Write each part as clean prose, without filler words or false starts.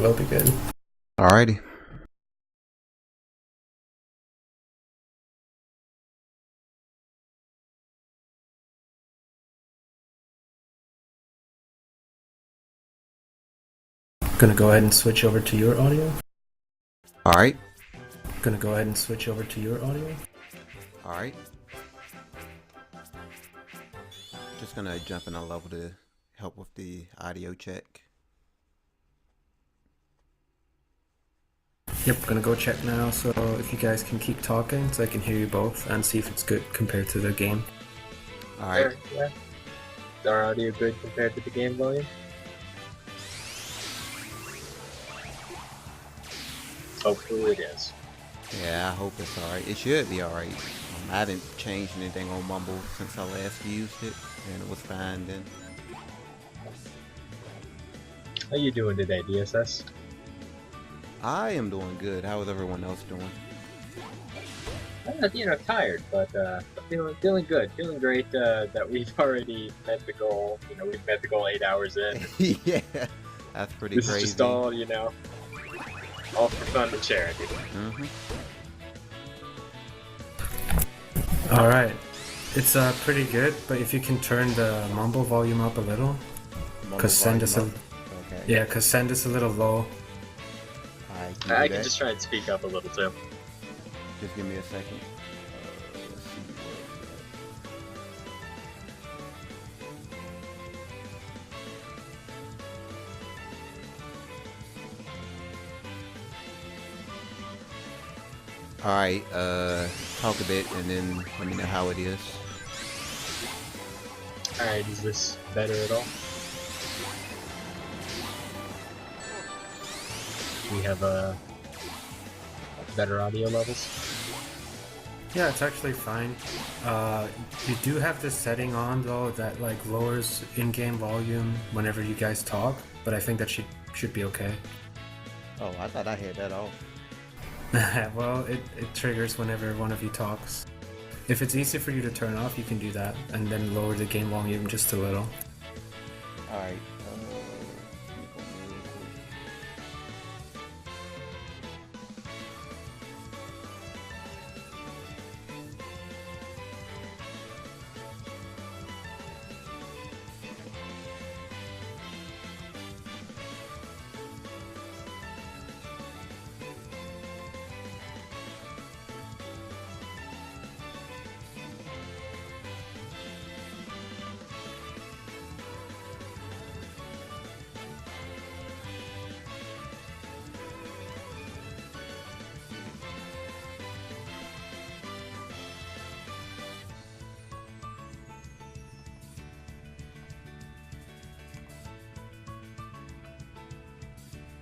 it'll be good. Alrighty. Gonna go ahead and switch over to your audio. Alright. Gonna go ahead and switch over to your audio. Alright. Just gonna jump in a level to help with the audio check. Yep, gonna go check now, so if you guys can keep talking so I can hear you both and see if it's good compared to the game. Alright. Sure, yeah. Is our audio good compared to the game volume? Hopefully it is. Yeah, I hope it's alright. It should be alright. I haven't changed anything on Mumble since I last used it, and it was fine then. How you doing today, DSS? I am doing good. How is everyone else doing? Tired, but feeling good, feeling great. That we've already met the goal. We've met the goal 8 hours in. Yeah, that's pretty This crazy. is just all all for fun and charity. Alright, it's pretty good, but if you can turn the mumble volume up a little, because send us a little low. I can just try and speak up a little too. Just give me a second. Let's see Alright, talk a bit and then let me know how it is. Alright, is this better at all? We have better audio levels. Yeah, it's actually fine. You do have this setting on though that like lowers in-game volume whenever you guys talk, but I think that should be okay. Oh, I thought I had that off. Well, it triggers whenever one of you talks. If it's easy for you to turn off, you can do that, and then lower the game volume just a little. Alright.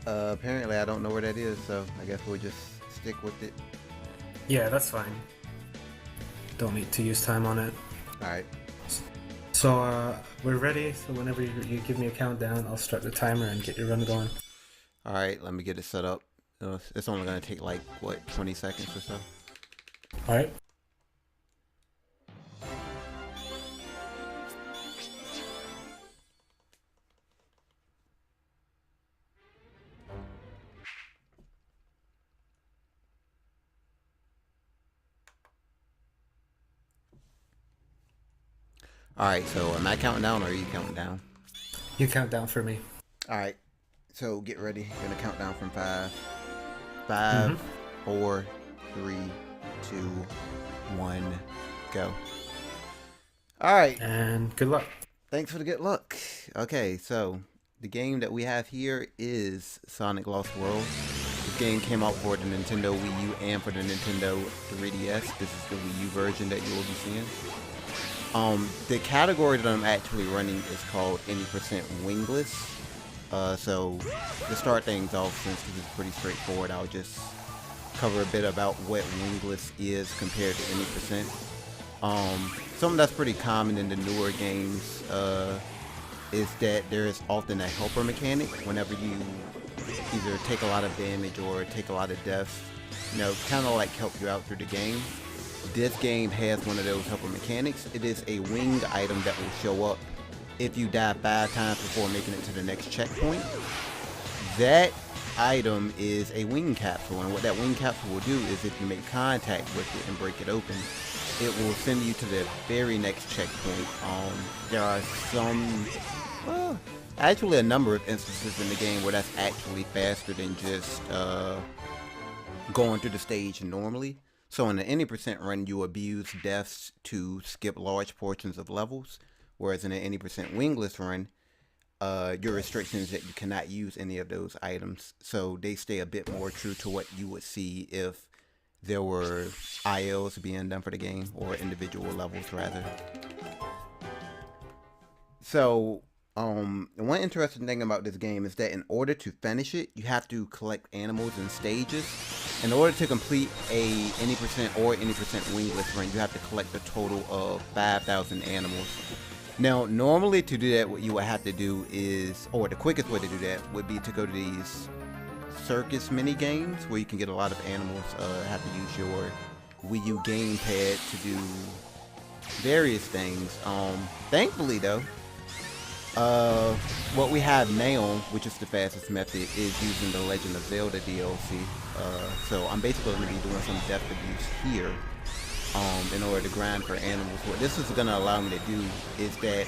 Apparently I don't know where that is, so I guess we'll just stick with it. Yeah, that's fine. Don't need to use time on it. Alright. So, we're ready, so whenever you give me a countdown, I'll start the timer and get your run going. Alright, let me get it set up. It's only going to take like, what, 20 seconds or so? Alright. Alright, so am I counting down or are you counting down? You count down for me. Alright, so get ready. Gonna count down from 5. 5, 4, 3, 2, 1, go. Alright. And good luck. Thanks for the good luck. Okay, so the game that we have here is Sonic Lost World. This game came out for the Nintendo Wii U and for the Nintendo 3DS. This is the Wii U version that you will be seeing. The category that I'm actually running is called any percent wingless. So to start things off, since this is pretty straightforward, I'll just cover a bit about what wingless is compared to any percent. Something that's pretty common in the newer games is that there is often a helper mechanic whenever you either take a lot of damage or take a lot of deaths, kind of like help you out through the game. This game has one of those helper mechanics. It is a winged item that will show up if you die 5 times before making it to the next checkpoint. That item is a wing capsule, and what that wing capsule will do is if you make contact with it and break it open, it will send you to the very next checkpoint. There are some, well, actually a number of instances in the game where that's actually faster than just going through the stage normally. So in the any percent run, you abuse deaths to skip large portions of levels, whereas in an any percent wingless run, your restriction is that you cannot use any of those items. So they stay a bit more true to what you would see if there were ILs being done for the game, or individual levels rather. So one interesting thing about this game is that in order to finish it, you have to collect animals in stages. In order to complete a any percent or any percent wingless run, you have to collect a total of 5,000 animals. Now, normally to do that, what you would have to do is, or the quickest way to do that would be to go to these circus mini games where you can get a lot of animals. Have to use your Wii U gamepad to do various things. Thankfully though, what we have now, which is the fastest method, is using the Legend of Zelda DLC. So I'm basically going to be doing some depth abuse here in order to grind for animals. What this is going to allow me to do is that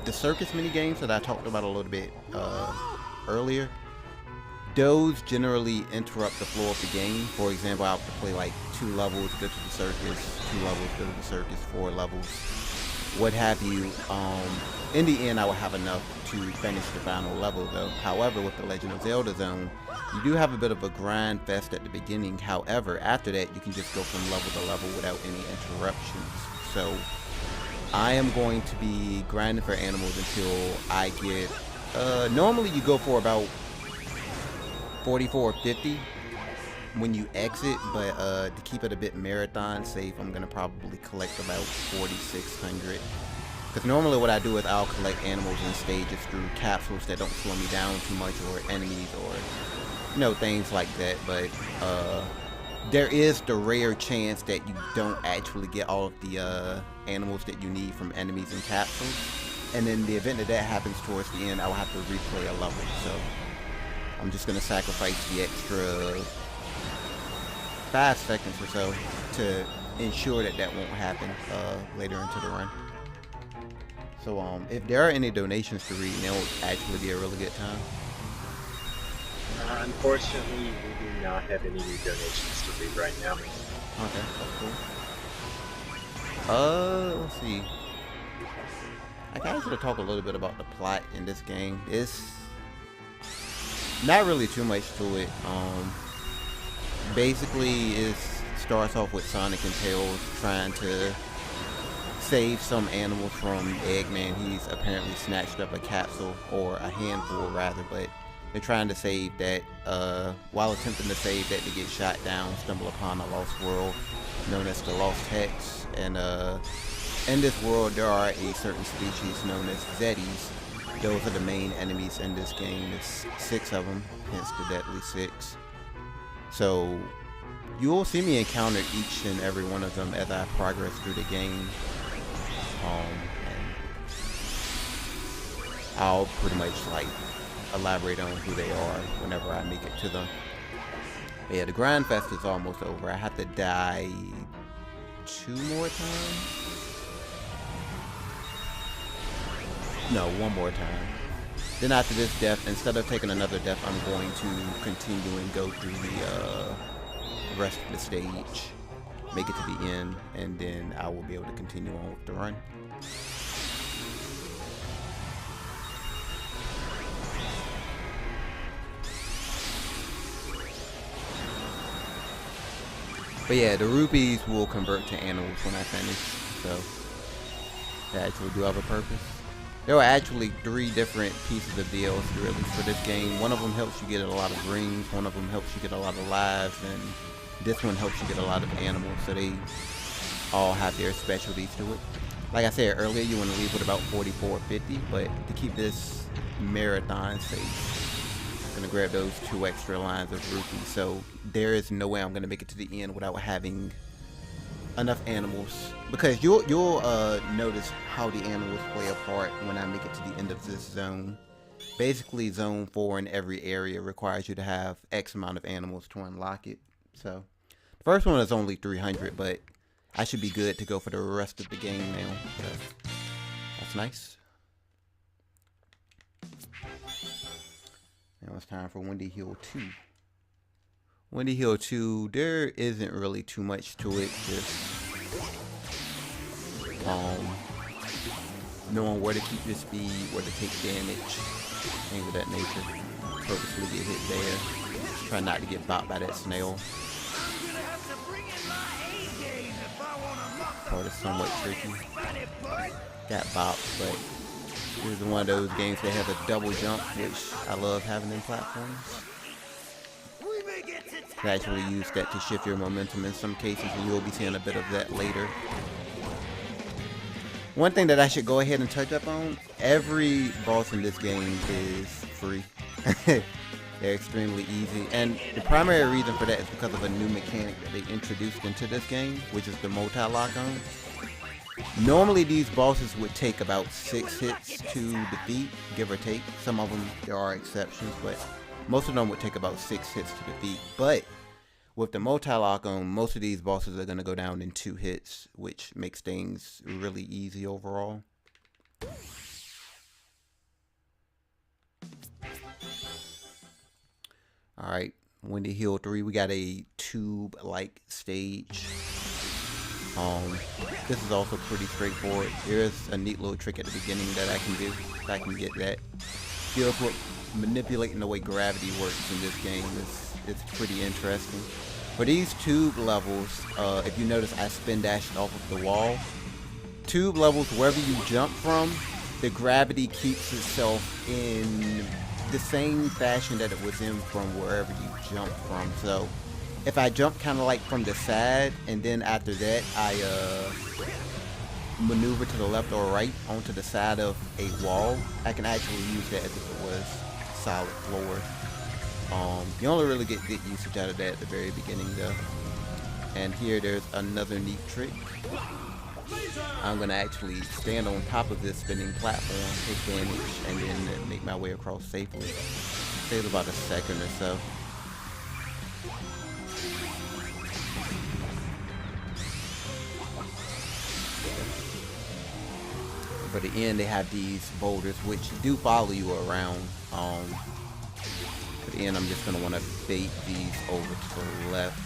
the circus mini games that I talked about a little bit earlier, those generally interrupt the flow of the game. For example, I'll have to play like 2 levels, go to the circus, 2 levels, go to the circus, 4 levels, what have you. In the end, I will have enough to finish the final level though. However, with the Legend of Zelda Zone, you do have a bit of a grind fest at the beginning. However, after that, you can just go from level to level without any interruptions. So I am going to be grinding for animals until I get, normally you go for about 44 or 50 when you exit, but to keep it a bit marathon safe, I'm gonna probably collect about 4,600. Because normally what I do is I'll collect animals in stages through capsules that don't slow me down too much, or enemies, or you know, things like that. But there is the rare chance that you don't actually get all of the animals that you need from enemies and capsules. And in the event that that happens towards the end, I will have to replay a level. So I'm just going to sacrifice the extra 5 seconds or so to ensure that that won't happen later into the run. So if there are any donations to read, that would actually be a really good time. Unfortunately, we do not have any new donations to read right now. Okay, that's cool. Let's see. I can actually talk a little bit about the plot in this game. It's not really too much to it. Basically, it starts off with Sonic and Tails trying to save some animals from Eggman. He's apparently snatched up a capsule, or a handful rather, but they're trying to save that. While attempting to save that, they get shot down, stumble upon a lost world known as the Lost Hex, and in this world there are a certain species known as Zetis. Those are the main enemies in this game. There's 6 of them, hence the deadly 6. So you'll see me encounter each and every one of them as I progress through the game. And I'll pretty much like elaborate on who they are whenever I make it to them. But yeah, the grind fest is almost over. I have to die 2 more times. No, 1 more time. Then after this death, instead of taking another death, I'm going to continue and go through the rest of the stage, make it to the end, and then I will be able to continue on with the run. But yeah, the rupees will convert to animals when I finish, so they actually do have a purpose. There are actually 3 different pieces of DLC released for this game. One of them helps you get a lot of rings, one of them helps you get a lot of lives, and this one helps you get a lot of animals, so they all have their specialties to it. Like I said earlier, you want to leave with about 44 or 50, but to keep this marathon safe, I'm going to grab those 2 extra lines of rupees, so there is no way I'm going to make it to the end without having enough animals, because you'll notice how the animals play a part when I make it to the end of this zone. basically zone 4 in every area requires you to have X amount of animals to unlock it. So the first one is only 300, but I should be good to go for the rest of the game now. So that's nice. Now it's time for Windy Hill 2. Windy Hill 2, there isn't really too much to it. Just knowing where to keep your speed, where to take damage, things of that nature. Purposely get hit there. Try not to get bopped by that snail. Part is somewhat tricky. Got bopped, but this is one of those games that has a double jump, which I love having in platforms. You actually use that to shift your momentum in some cases, and you'll be seeing a bit of that later. One thing that I should go ahead and touch up on, every boss in this game is free. They're extremely easy, and the primary reason for that is because of a new mechanic that they introduced into this game, which is the multi-lock-on. Normally these bosses would take about 6 hits to defeat, give or take. Some of them, there are exceptions, but most of them would take about 6 hits to defeat. But with the multi-lock-on, most of these bosses are going to go down in 2 hits, which makes things really easy overall. Alright, Windy Hill 3, we got a tube-like stage. This is also pretty straightforward. There's a neat little trick at the beginning that I can do, if I can get that. Deals with manipulating the way gravity works in this game. It's pretty interesting. For these tube levels, if you notice I spin dashed off of the wall. Tube levels, wherever you jump from, the gravity keeps itself in the same fashion that it was in from wherever you jump from. So if I jump kind of like from the side, and then after that I maneuver to the left or right onto the side of a wall, I can actually use that as if it was solid floor. You only really get good usage out of that at the very beginning though. And here there's another neat trick. I'm gonna actually stand on top of this spinning platform, take damage, and then make my way across safely. Saves about a second or so. For the end, they have these boulders which do follow you around. For the end, I'm just gonna want to bait these over to the left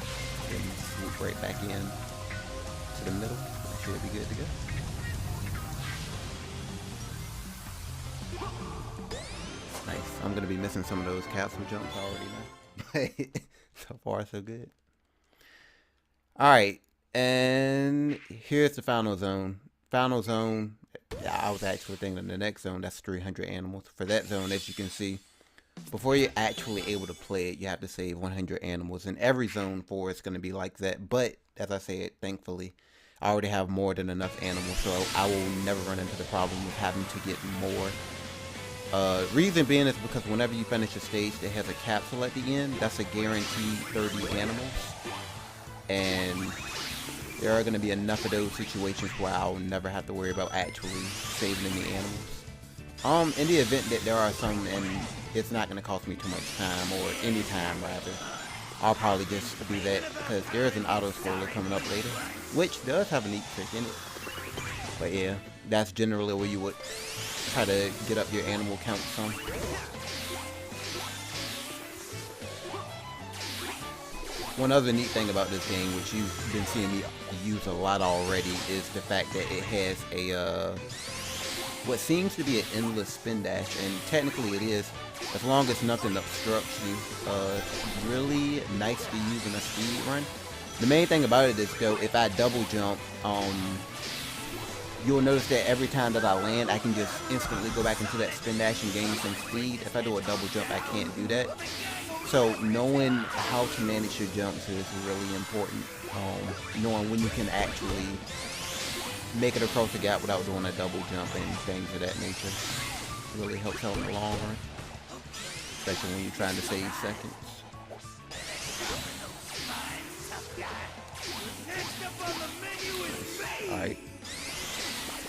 and swoop right back in to the middle. I should be good to go. Nice. I'm gonna be missing some of those capsule jumps already now. So far, so good. All right, and here's the final zone. Final zone. I was actually thinking the next zone, that's 300 animals. For that zone, as you can see, before you're actually able to play it, you have to save 100 animals. And every zone 4 is going to be like that. But, as I said, thankfully, I already have more than enough animals. So I will never run into the problem of having to get more. Reason being is because whenever you finish a stage that has a capsule at the end, that's a guaranteed 30 animals. And there are going to be enough of those situations where I'll never have to worry about actually saving any animals. In the event that there are some and it's not going to cost me too much time, or any time rather, I'll probably just do that because there is an auto scroller coming up later, which does have a neat trick in it. But yeah, that's generally where you would try to get up your animal count some. One other neat thing about this game, which you've been seeing me use a lot already, is the fact that it has a what seems to be an endless spin dash, and technically it is, as long as nothing obstructs you. It's really nice to use in a speed run. The main thing about it is though, if I double jump, you'll notice that every time that I land, I can just instantly go back into that spin dash and gain some speed. If I do a double jump, I can't do that. So knowing how to manage your jumps is really important. Knowing when you can actually make it across the gap without doing a double jump and things of that nature really helps out in the long run, especially when you're trying to save seconds. Alright,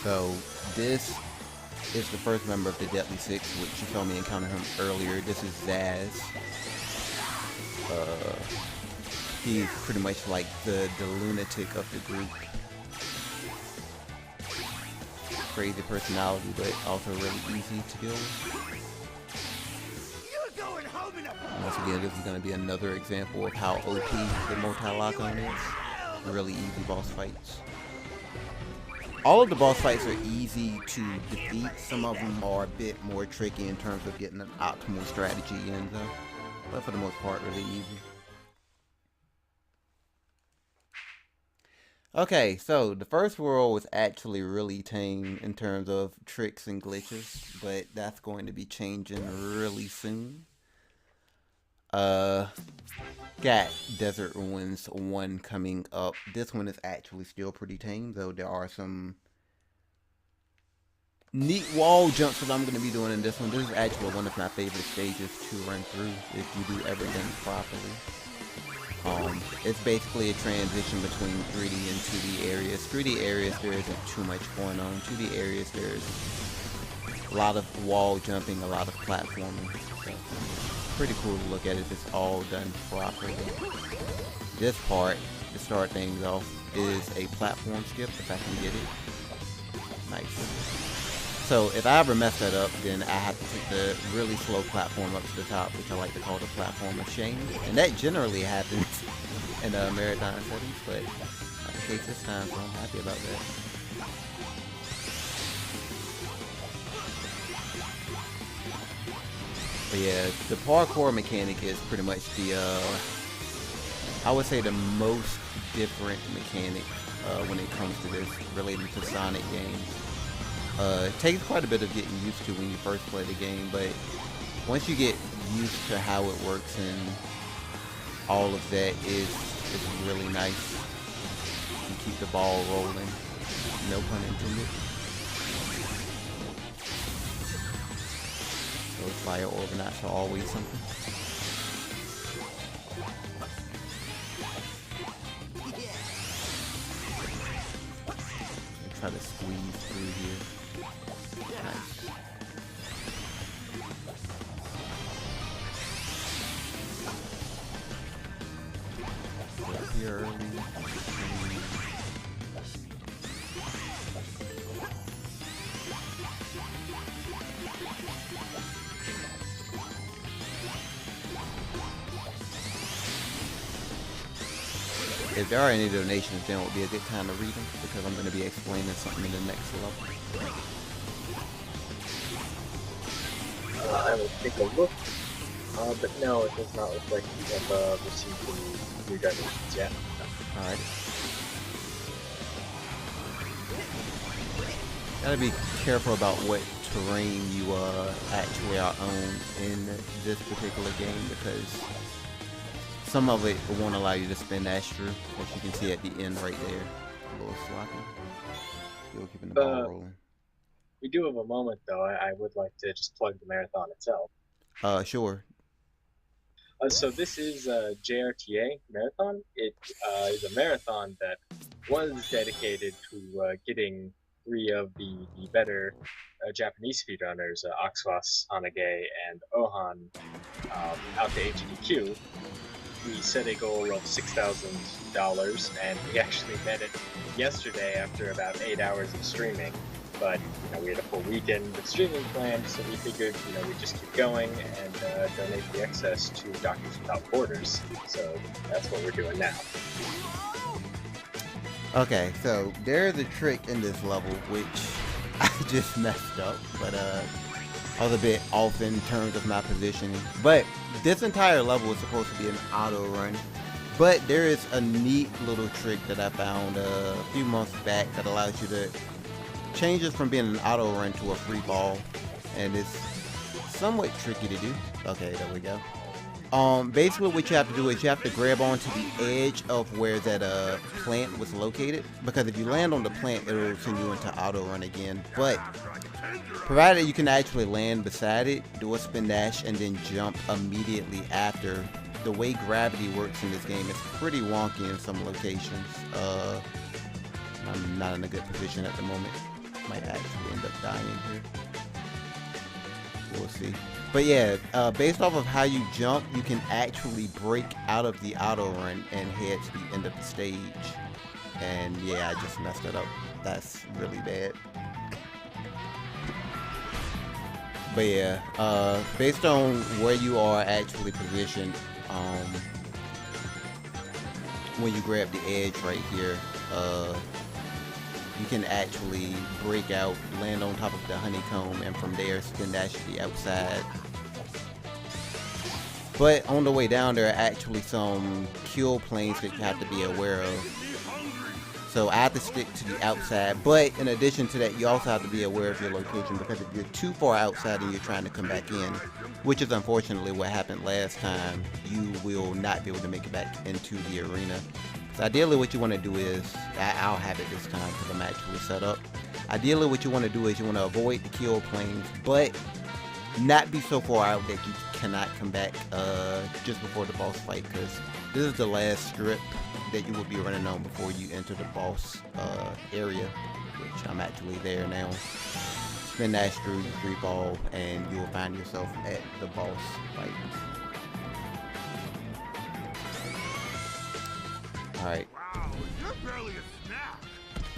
so this is the first member of the Deadly Six, which you saw me encounter him earlier. This is Zaz. He's pretty much like the lunatic of the group. Crazy personality, but also really easy to deal with. Once again, this is going to be another example of how OP the multi-lock-on is. Really easy boss fights. All of the boss fights are easy to defeat. Some of them are a bit more tricky in terms of getting an optimal strategy in though. But for the most part, really easy. Okay, so the first world was actually really tame in terms of tricks and glitches, but that's going to be changing really soon. Got Desert Ruins 1 coming up. This one is actually still pretty tame, though there are some neat wall jumps that I'm going to be doing in this one. This is actually one of my favorite stages to run through if you do everything properly. It's basically a transition between 3D and 2D areas. 3D areas, there isn't too much going on. 2D areas, there's a lot of wall jumping, a lot of platforming. So, pretty cool to look at if it's all done properly. This part, to start things off, is a platform skip, if I can get it. Nice. So if I ever mess that up, then I have to take the really slow platform up to the top, which I like to call the platform of shame. And that generally happens in marathon settings, but not the case this time, so I'm happy about that. But yeah, the parkour mechanic is pretty much the, I would say the most different mechanic when it comes to this related to Sonic games. It takes quite a bit of getting used to when you first play the game, but once you get used to how it works and all of that is really nice. You keep the ball rolling, no pun intended. Those fire orbinats are always something. Try to squeeze through here. Nice. Go up here early. If there are any donations, then it would be a good time to read them, because I'm going to be explaining something in the next level. I will take a look, but no, it does not look like we have received any new donations yet. Alright. Gotta be careful about what terrain you actually are on in this particular game, because some of it won't allow you to spend extra, which you can see at the end right there. A little sloppy. Still keeping the ball rolling. We do have a moment, though. I would like to just plug the marathon itself. Sure. So this is JRTA Marathon. It is a marathon that was dedicated to getting 3 of the better Japanese speedrunners, Oxwas, Hanage, and Ohan, out to HDQ. We set a goal of $6,000, and we actually met it yesterday after about 8 hours of streaming. But we had a full weekend of streaming planned, so we figured we'd just keep going and donate the excess to Doctors Without Borders. So that's what we're doing now. Okay, so there's a trick in this level which I just messed up, but I was a bit off in terms of my positioning. But this entire level is supposed to be an auto run. But there is a neat little trick that I found a few months back that allows you to change it from being an auto run to a free fall. And it's somewhat tricky to do. Okay, there we go. Basically what you have to do is you have to grab onto the edge of where that plant was located, because if you land on the plant, it'll send you into auto run again. But provided you can actually land beside it, do a spin dash, and then jump immediately after. The way gravity works in this game is pretty wonky in some locations. I'm not in a good position at the moment. Might actually end up dying here. We'll see. But yeah, based off of how you jump, you can actually break out of the auto run and head to the end of the stage. And yeah, I just messed it up. That's really bad. But yeah, based on where you are actually positioned, when you grab the edge right here, you can actually break out, land on top of the honeycomb, and from there spin dash to the outside. But on the way down, there are actually some kill planes that you have to be aware of. So I have to stick to the outside, but in addition to that, you also have to be aware of your location, because if you're too far outside and you're trying to come back in, which is unfortunately what happened last time, you will not be able to make it back into the arena. So ideally what you want to do is, I'll have it this time because I'm actually set up. Ideally what you want to do is you want to avoid the kill planes, but not be so far out that you cannot come back just before the boss fight, because this is the last strip that you will be running on before you enter the boss area, which I'm actually there now. Spin dash through, you free fall, and you will find yourself at the boss fight. Alright.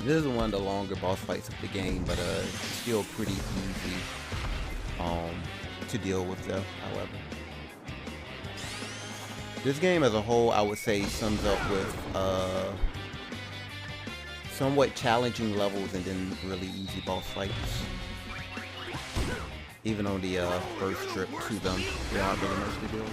This is one of the longer boss fights of the game, but still pretty easy to deal with though, however. This game as a whole, I would say, sums up with somewhat challenging levels and then really easy boss fights. Even on the first trip to them, there aren't really much to deal with.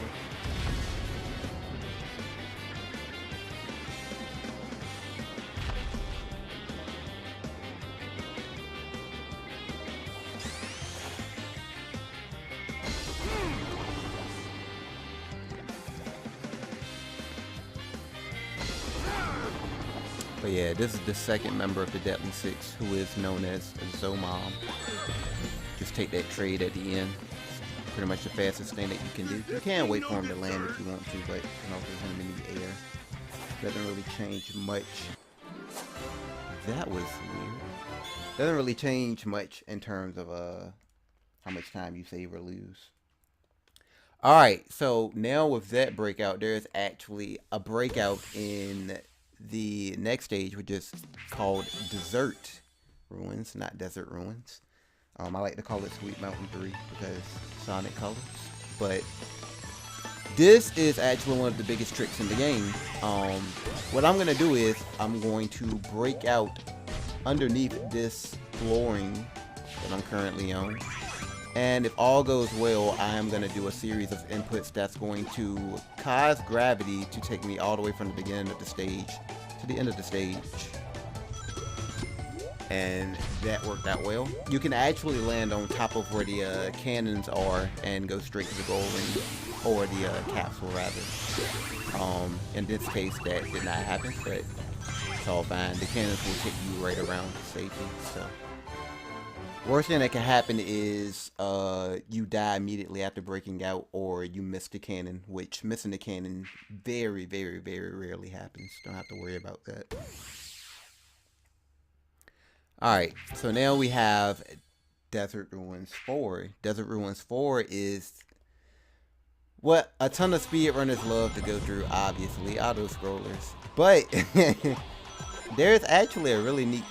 But yeah, this is the second member of the Deadly Six, who is known as Zomom. Just take that trade at the end. It's pretty much the fastest thing that you can do. You can wait for him to land if you want to, but you know, there's him in the air. Doesn't really change much. That was weird. Doesn't really change much in terms of how much time you save or lose. Alright, so now with that breakout, there's actually a breakout in the next stage, which is called Desert Ruins, not Desert Ruins. I like to call it Sweet Mountain 3 because Sonic colors. But this is actually one of the biggest tricks in the game. What I'm going to do is I'm going to break out underneath this flooring that I'm currently on. And if all goes well, I am going to do a series of inputs that's going to cause gravity to take me all the way from the beginning of the stage to the end of the stage. And that worked out well. You can actually land on top of where the cannons are and go straight to the goal ring, or the capsule rather. In this case that did not happen, but it's all fine. The cannons will take you right around safely, so. Worst thing that can happen is you die immediately after breaking out, or you miss the cannon, which missing the cannon very, very, very rarely happens. Don't have to worry about that. Alright, so now we have Desert Ruins 4. Desert Ruins 4 is what a ton of speedrunners love to go through, obviously, auto-scrollers. But there's actually a really neat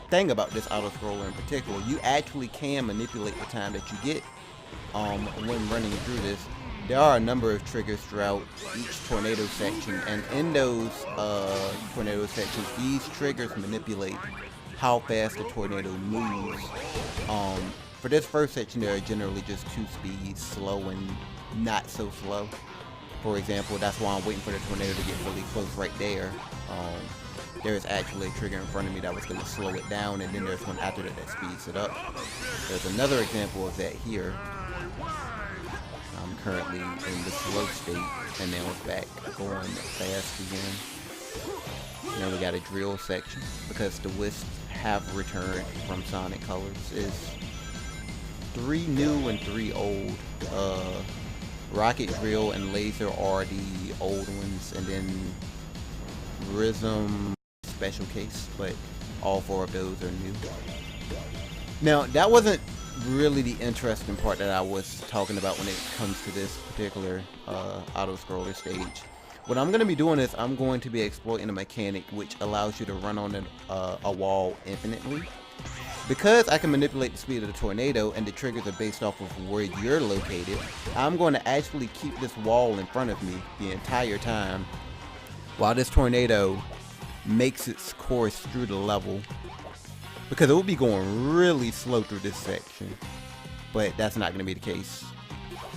thing about this auto-scroller in particular. You actually can manipulate the time that you get when running through this. There are a number of triggers throughout each tornado section, and in those tornado sections, these triggers manipulate how fast the tornado moves. For this first section, there are generally just two speeds, slow and not so slow. For example, that's why I'm waiting for the tornado to get really close right there. There's actually a trigger in front of me that was going to slow it down, and then there's one after that that speeds it up. There's another example of that here. I'm currently in the slow state, and then it's back going fast again. Now we got a drill section, because the Wisps have returned from Sonic Colors. Is 3 new and 3 old. Rocket Drill and Laser are the old ones, and then Rhythm Special Case, but all 4 of those are new. Now, that wasn't really the interesting part that I was talking about when it comes to this particular auto-scroller stage. What I'm going to be doing is I'm going to be exploiting a mechanic which allows you to run on a wall infinitely. Because I can manipulate the speed of the tornado and the triggers are based off of where you're located, I'm going to actually keep this wall in front of me the entire time while this tornado makes its course through the level. Because it will be going really slow through this section, but that's not going to be the case.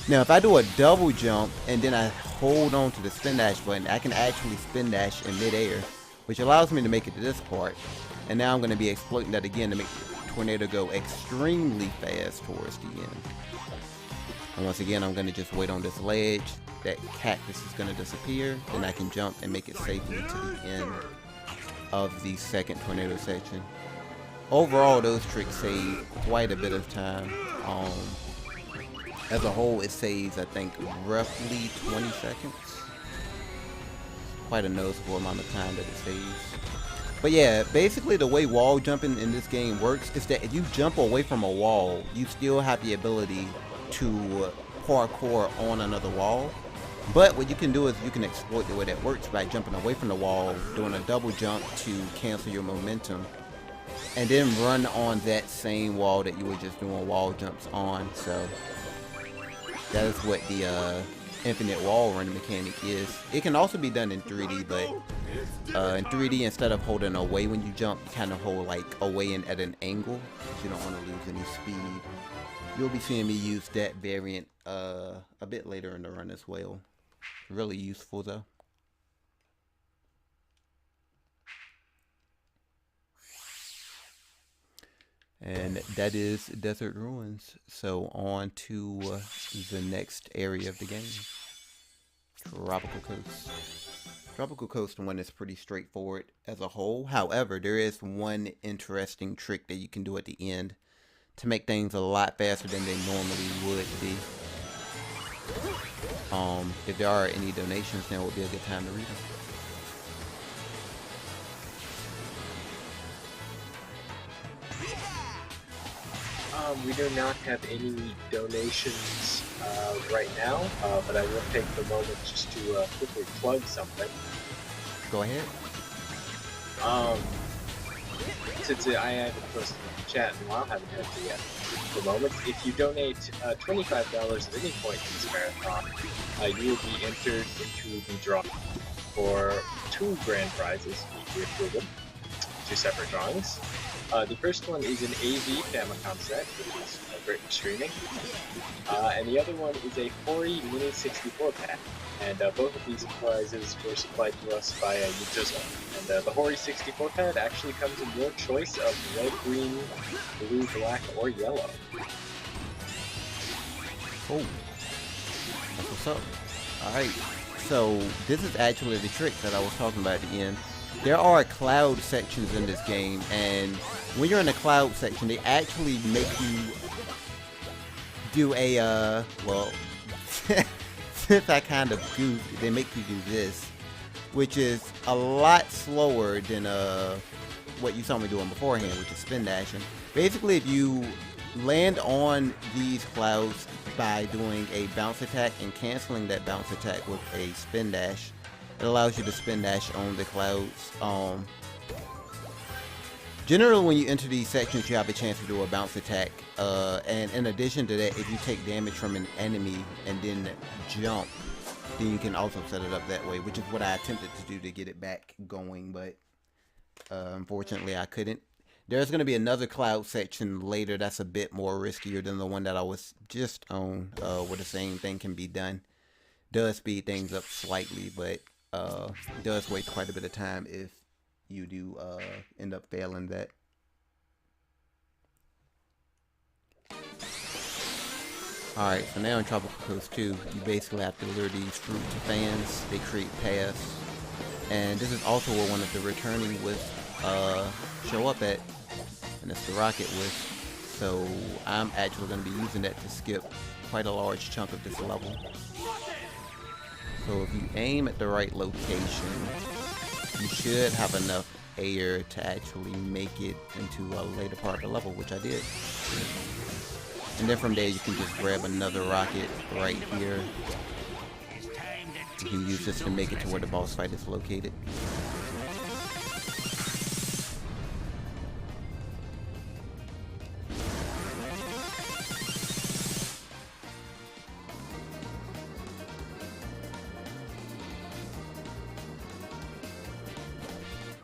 Now if I do a double jump and then I hold on to the spin dash button, I can actually spin dash in midair, which allows me to make it to this part. And now I'm going to be exploiting that again to make the tornado go extremely fast towards the end. And once again, I'm going to just wait on this ledge. That cactus is going to disappear. Then I can jump and make it safely to the end of the second tornado section. Overall, those tricks save quite a bit of time. As a whole, it saves, I think, roughly 20 seconds. Quite a noticeable amount of time that it saves. But yeah, basically the way wall jumping in this game works is that if you jump away from a wall, you still have the ability to parkour on another wall. But what you can do is you can exploit the way that works by jumping away from the wall, doing a double jump to cancel your momentum, and then run on that same wall that you were just doing wall jumps on. So that is what the infinite wall running mechanic is. It can also be done in 3D, but in 3D, instead of holding away when you jump, you kind of hold like away and at an angle, because you don't want to lose any speed. You'll be seeing me use that variant a bit later in the run as well. Really useful though. And that is Desert Ruins. So on to the next area of the game. Tropical Coast. Tropical Coast one is pretty straightforward as a whole. However, there is one interesting trick that you can do at the end to make things a lot faster than they normally would be. If there are any donations, now would be a good time to read them. We do not have any donations right now, but I will take the moment just to quickly plug something. Go ahead. Since I haven't posted in the chat in a while, haven't had the moment. If you donate $25 at any point in this marathon, you will be entered into the draw for 2 grand prizes, each approval, 2 separate drawings. The first one is an AV Famicom set, which is great for streaming, and the other one is a Hori Mini 64 pack. And both of these prizes were supplied to us by Yujizo. And the Hori 64 pad actually comes in your choice of red, green, blue, black, or yellow. Oh, that's what's up. Alright, so this is actually the trick that I was talking about at the end. There are cloud sections in this game, and when you're in the cloud section, they actually make you do a, well, since I kind of goofed, they make you do this, which is a lot slower than what you saw me doing beforehand, which is spin dashing. Basically, if you land on these clouds by doing a bounce attack and canceling that bounce attack with a spin dash, it allows you to spin dash on the clouds. Generally, when you enter these sections, you have a chance to do a bounce attack. And in addition to that, if you take damage from an enemy and then jump, then you can also set it up that way, which is what I attempted to do to get it back going, but unfortunately I couldn't. There's going to be another cloud section later that's a bit more riskier than the one that I was just on, where the same thing can be done. Does speed things up slightly, but does waste quite a bit of time if you do end up failing that. Alright, so now in Tropical Coast 2, you basically have to lure these fruit to fans. They create paths. And this is also where one of the returning wisps show up at, and it's the rocket wisp. So I'm actually going to be using that to skip quite a large chunk of this level. So if you aim at the right location, you should have enough air to actually make it into a later part of the level, which I did. And then from there you can just grab another rocket right here. You can use this to make it to where the boss fight is located.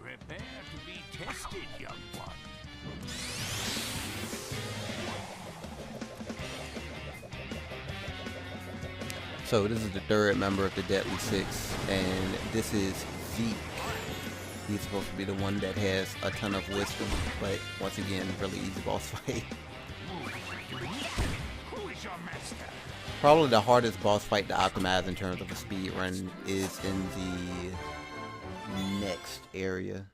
Prepare to be tested, young one. So this is the third member of the Deadly Six, and this is Zeke. He's supposed to be the one that has a ton of wisdom, but once again, really easy boss fight. Who is your master? Probably the hardest boss fight to optimize in terms of a speed run is in the next area,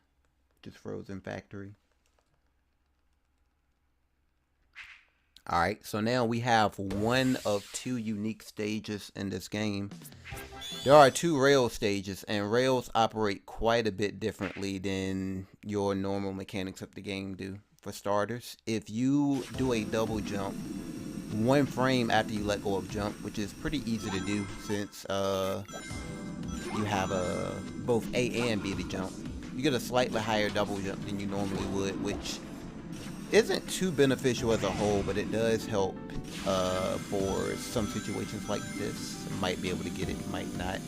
just Frozen Factory. Alright, so now we have one of two unique stages in this game. There are two rail stages, and rails operate quite a bit differently than your normal mechanics of the game do. For starters, if you do a double jump 1 frame after you let go of jump, which is pretty easy to do since you have both A and B to jump, you get a slightly higher double jump than you normally would, which isn't too beneficial as a whole, but it does help for some situations like this. Might be able to get it, might not.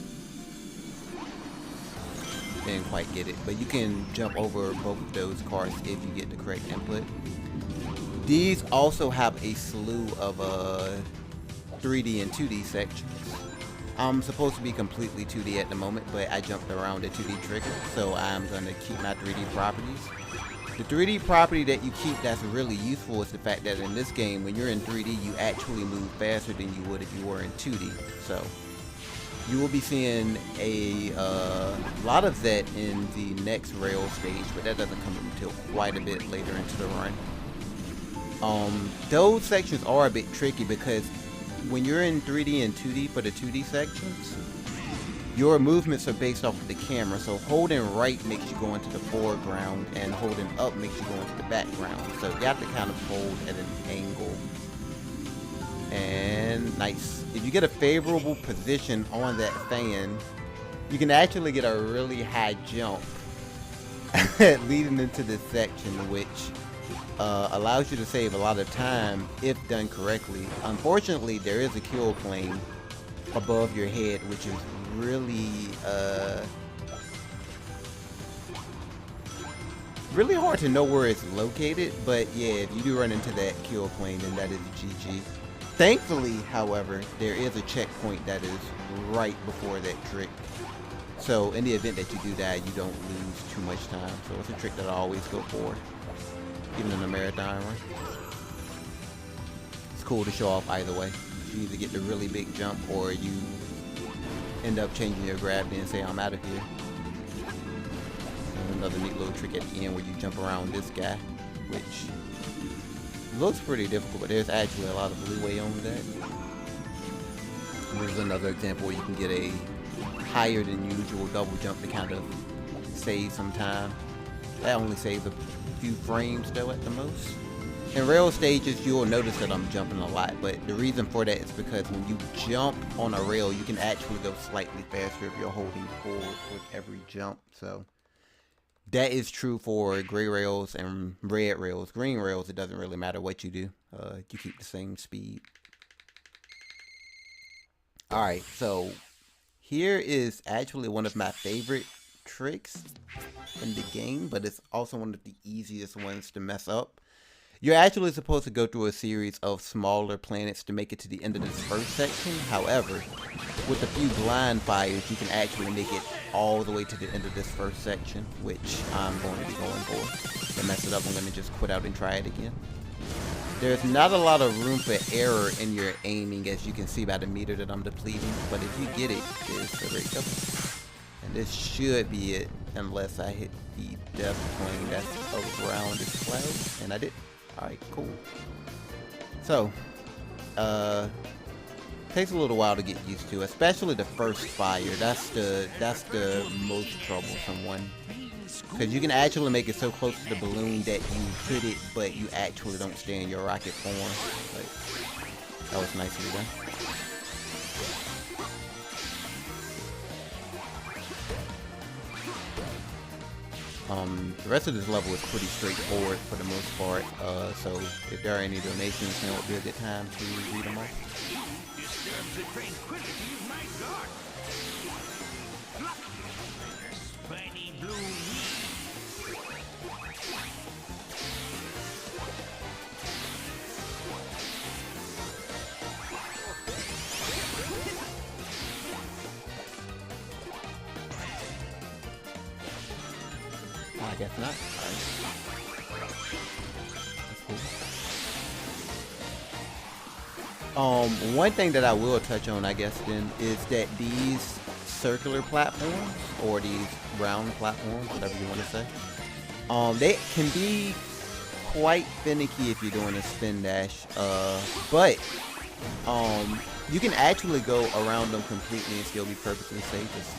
Didn't quite get it, but you can jump over both of those cars if you get the correct input. These also have a slew of 3D and 2D sections. I'm supposed to be completely 2D at the moment, but I jumped around the 2D trigger, so I'm going to keep my 3D properties. The 3D property that you keep that's really useful is the fact that in this game, when you're in 3D, you actually move faster than you would if you were in 2D. So you will be seeing a lot of that in the next rail stage, but that doesn't come until quite a bit later into the run. Those sections are a bit tricky because when you're in 3D and 2D for the 2D sections, your movements are based off of the camera, so holding right makes you go into the foreground and holding up makes you go into the background. So you have to kind of hold at an angle. And nice. If you get a favorable position on that fan, you can actually get a really high jump leading into this section, which allows you to save a lot of time if done correctly. Unfortunately, there is a kill plane above your head, which is really really hard to know where it's located, but yeah, if you do run into that kill plane, then that is GG. Thankfully, however, there is a checkpoint that is right before that trick, so in the event that you do die, you don't lose too much time. So it's a trick that I always go for, even in a marathon run. It's cool to show off either way. You either get the really big jump or you end up changing your gravity and say, I'm out of here. And another neat little trick at the end where you jump around this guy, which looks pretty difficult, but there's actually a lot of leeway on that. And there's another example where you can get a higher than usual double jump to kind of save some time. That only saves a few frames though at the most. In rail stages, you'll notice that I'm jumping a lot, but the reason for that is because when you jump on a rail, you can actually go slightly faster if you're holding forward with every jump. So that is true for gray rails and red rails. Green rails, it doesn't really matter what you do. You keep the same speed. Alright, so here is actually one of my favorite tricks in the game, but it's also one of the easiest ones to mess up. You're actually supposed to go through a series of smaller planets to make it to the end of this first section. However, with a few blind fires, you can actually make it all the way to the end of this first section, which I'm going to be going for. To mess it up, I'm going to just quit out and try it again. There's not a lot of room for error in your aiming, as you can see by the meter that I'm depleting, but if you get it, it's a great double. And this should be it, unless I hit the death plane that's around this cloud, and I did. Alright, cool. So, takes a little while to get used to, especially the first fire. That's the most troublesome one. Because you can actually make it so close to the balloon that you hit it, but you actually don't stay in your rocket form. But that was nicely done. The rest of this level is pretty straightforward for the most part, so if there are any donations, now would be a good time to read them off. Disturbs the tranquility of my garden. Spiny blue I guess not. Alright. That's cool. One thing that I will touch on, I guess, then, is that these circular platforms, or these round platforms, whatever you want to say, they can be quite finicky if you're doing a spin dash, but you can actually go around them completely and still be perfectly safe. It's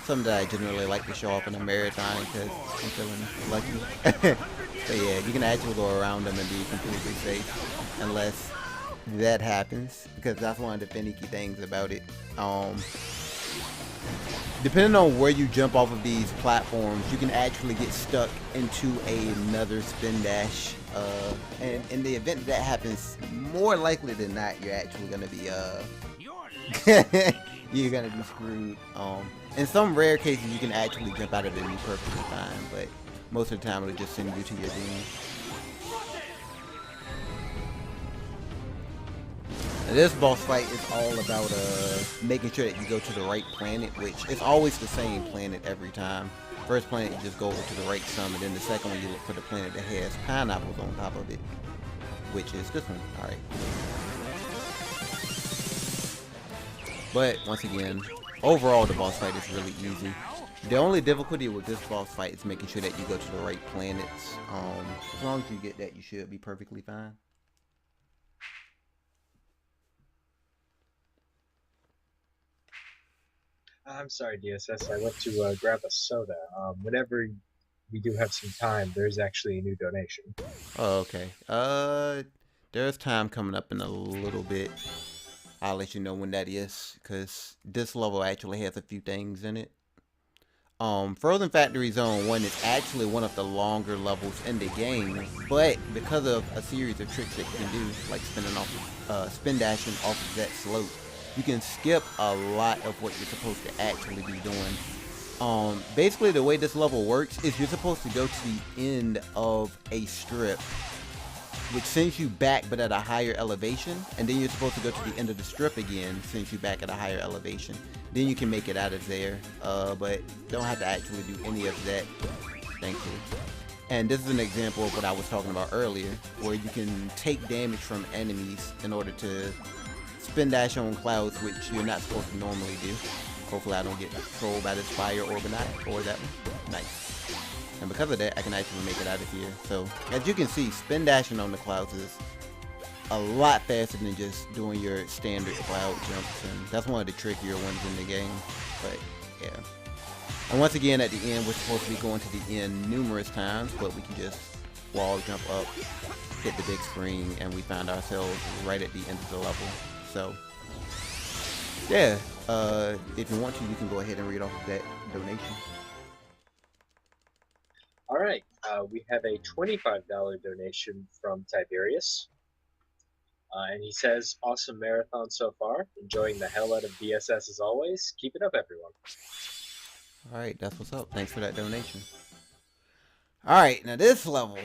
something that I generally like to show off in a marathon because I'm feeling lucky. But yeah, you can actually go around them and be completely safe unless that happens, because that's one of the finicky things about it. Depending on where you jump off of these platforms, you can actually get stuck into another spin dash. And in the event that happens, more likely than not, you're actually gonna be you're gonna be screwed. In some rare cases, you can actually jump out of it and be perfectly fine, but most of the time it'll just send you to your doom. This boss fight is all about making sure that you go to the right planet, which is always the same planet every time. First planet, you just go over to the right some, and then the second one, you look for the planet that has pineapples on top of it, which is this one. Alright. But, once again, overall the boss fight is really easy. The only difficulty with this boss fight is making sure that you go to the right planets. As long as you get that, you should be perfectly fine. I'm sorry, DSS. I went to grab a soda. Whenever we do have some time, there's actually a new donation. Oh, okay. There's time coming up in a little bit. I'll let you know when that is, because this level actually has a few things in it. Frozen Factory Zone 1 is actually one of the longer levels in the game, but because of a series of tricks that you can do, like spin dashing off of that slope, you can skip a lot of what you're supposed to actually be doing. Basically the way this level works is you're supposed to go to the end of a strip, which sends you back but at a higher elevation, and then you're supposed to go to the end of the strip again, sends you back at a higher elevation. Then you can make it out of there, but don't have to actually do any of that, thankfully. And this is an example of what I was talking about earlier, where you can take damage from enemies in order to spin dash on clouds, which you're not supposed to normally do. Hopefully I don't get trolled by this fire or that one. Nice. And because of that, I can actually make it out of here. So, as you can see, spin dashing on the clouds is a lot faster than just doing your standard cloud jumps, and that's one of the trickier ones in the game. But, yeah. And once again, at the end, we're supposed to be going to the end numerous times, but we can just wall jump up, hit the big screen, and we find ourselves right at the end of the level. So, yeah, if you want to, you can go ahead and read off of that donation. Alright, we have a $25 donation from Tiberius. And he says, awesome marathon so far. Enjoying the hell out of DSS as always. Keep it up, everyone. Alright, that's what's up. Thanks for that donation. Alright, now this level.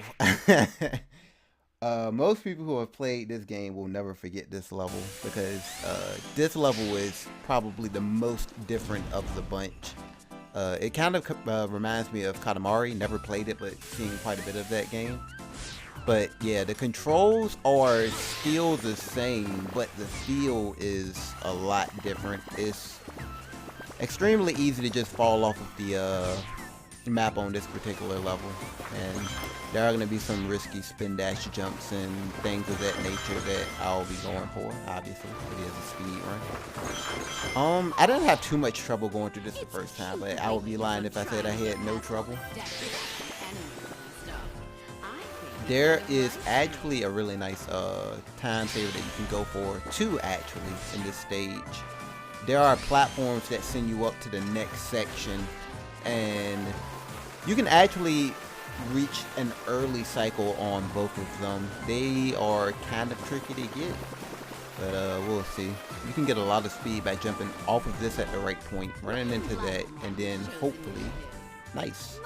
Most people who have played this game will never forget this level, because this level is probably the most different of the bunch. It kind of reminds me of Katamari. Never played it, but seen quite a bit of that game. But yeah, the controls are still the same, but the feel is a lot different. It's extremely easy to just fall off of map on this particular level, and there are going to be some risky spin dash jumps and things of that nature that I'll be going for. Obviously, it is a speed run. I didn't have too much trouble going through this the first time, but I would be lying if I said I had no trouble. There is actually a really nice time saver that you can go for too, actually, in this stage. There are platforms that send you up to the next section, and you can actually reach an early cycle on both of them. They are kind of tricky to get, but we'll see. You can get a lot of speed by jumping off of this at the right point, running into that, and then hopefully, nice.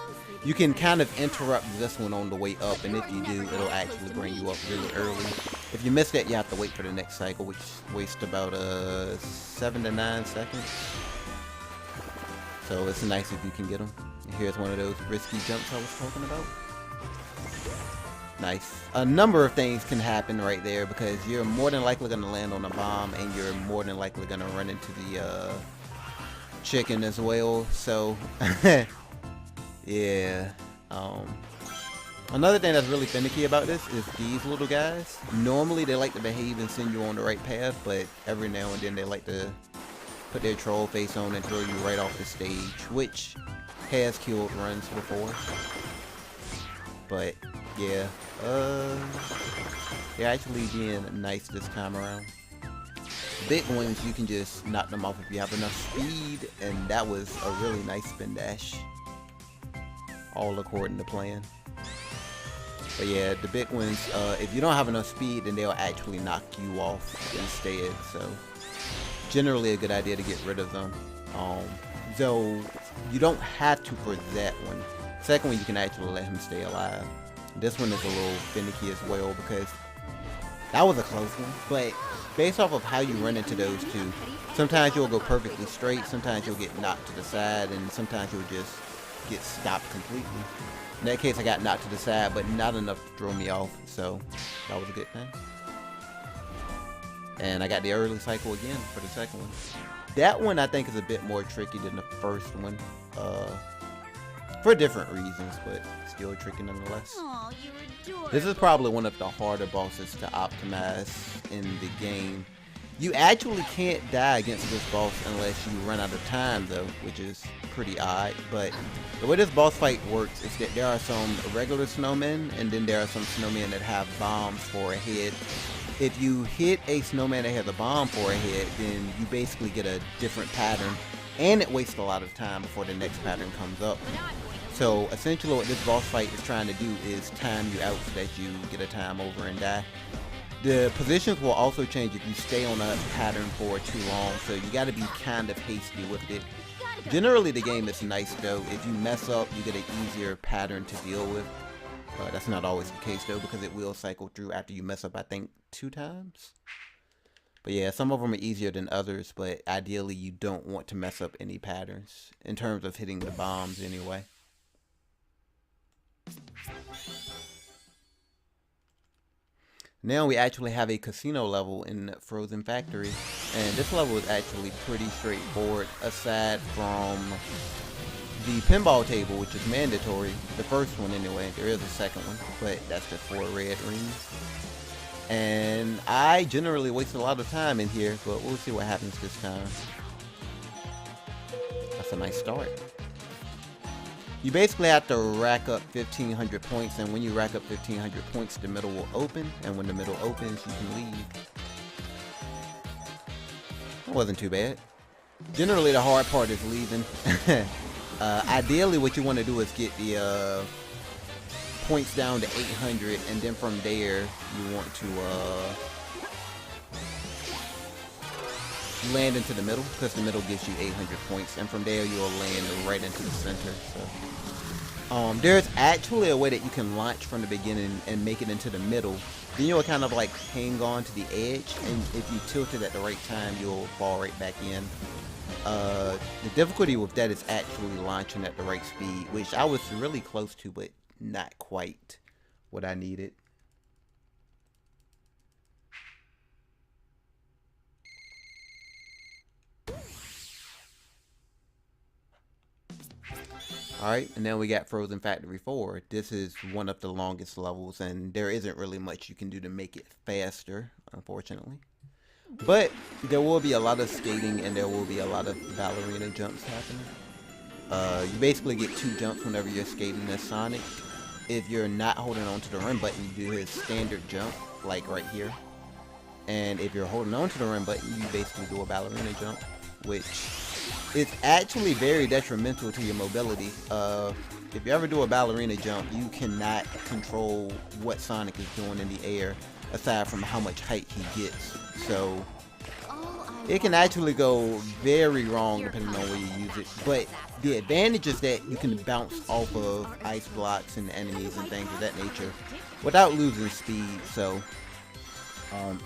You can kind of interrupt this one on the way up, and if you do, it'll actually bring you up really early. If you miss that, you have to wait for the next cycle, which wastes about 7 to 9 seconds. So it's nice if you can get them. And here's one of those risky jumps I was talking about. Nice. A number of things can happen right there, because you're more than likely going to land on a bomb, and you're more than likely going to run into the chicken as well. So yeah. Another thing that's really finicky about this is these little guys. Normally they like to behave and send you on the right path, but every now and then they like to put their troll face on and throw you right off the stage, which has killed runs before. But yeah, they're actually being nice this time around. Big ones, you can just knock them off if you have enough speed, and that was a really nice spin dash, all according to plan. But yeah, the big ones, if you don't have enough speed, then they'll actually knock you off instead. So generally a good idea to get rid of them. Though you don't have to for that one. Second one, you can actually let him stay alive. This one is a little finicky as well, because that was a close one. But based off of how you run into those two, sometimes you'll go perfectly straight, sometimes you'll get knocked to the side, and sometimes you'll just get stopped completely. In that case, I got knocked to the side, but not enough to throw me off, so that was a good thing. And I got the early cycle again for the second one. That one I think is a bit more tricky than the first one, for different reasons, but still tricky nonetheless. Aw, you're adorable. This is probably one of the harder bosses to optimize in the game. You actually can't die against this boss unless you run out of time though, which is pretty odd. But the way this boss fight works is that there are some regular snowmen, and then there are some snowmen that have bombs for a head. If you hit a snowman that has a bomb for a head, then you basically get a different pattern, and it wastes a lot of time before the next pattern comes up. So essentially what this boss fight is trying to do is time you out so that you get a time over and die. The positions will also change if you stay on a pattern for too long, so you gotta be kind of hasty with it. Generally the game is nice though. If you mess up, you get an easier pattern to deal with. That's not always the case though, because it will cycle through after you mess up, I think, 2 times. But yeah, some of them are easier than others, but ideally you don't want to mess up any patterns, in terms of hitting the bombs anyway. Now we actually have a casino level in Frozen Factory, and this level is actually pretty straightforward, aside from the pinball table, which is mandatory. The first one anyway. There is a second one, but that's just 4 red rings. And I generally waste a lot of time in here, but we'll see what happens this time. That's a nice start. You basically have to rack up 1,500 points, and when you rack up 1,500 points, the middle will open, and when the middle opens, you can leave. That wasn't too bad. Generally, the hard part is leaving. Ideally, what you want to do is get the points down to 800, and then from there, you want to land into the middle, because the middle gives you 800 points, and from there you'll land right into the center. So there's actually a way that you can launch from the beginning and make it into the middle. Then you'll kind of like hang on to the edge, and if you tilt it at the right time, you'll fall right back in. The difficulty with that is actually launching at the right speed, which I was really close to, but not quite what I needed. Alright, and then we got Frozen Factory 4. This is one of the longest levels, and there isn't really much you can do to make it faster, unfortunately. But there will be a lot of skating, and there will be a lot of ballerina jumps happening. You basically get 2 jumps whenever you're skating as Sonic. If you're not holding on to the run button, you do his standard jump, like right here. And if you're holding on to the run button, you basically do a ballerina jump, which is actually very detrimental to your mobility. If you ever do a ballerina jump, you cannot control what Sonic is doing in the air, aside from how much height he gets. So it can actually go very wrong depending on where you use it. But the advantage is that you can bounce off of ice blocks and enemies and things of that nature without losing speed. So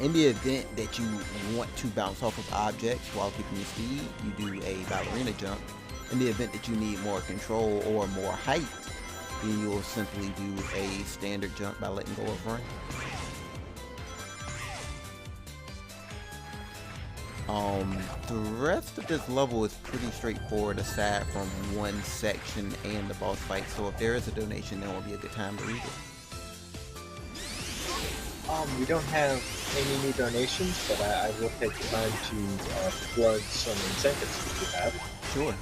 in the event that you want to bounce off of objects while keeping your speed, you do a ballerina jump. In the event that you need more control or more height, then you'll simply do a standard jump by letting go of run. The rest of this level is pretty straightforward aside from one section and the boss fight, so if there is a donation, then will be a good time to read it. We don't have any new donations, but I will take the time to plug some incentives we have. Sure.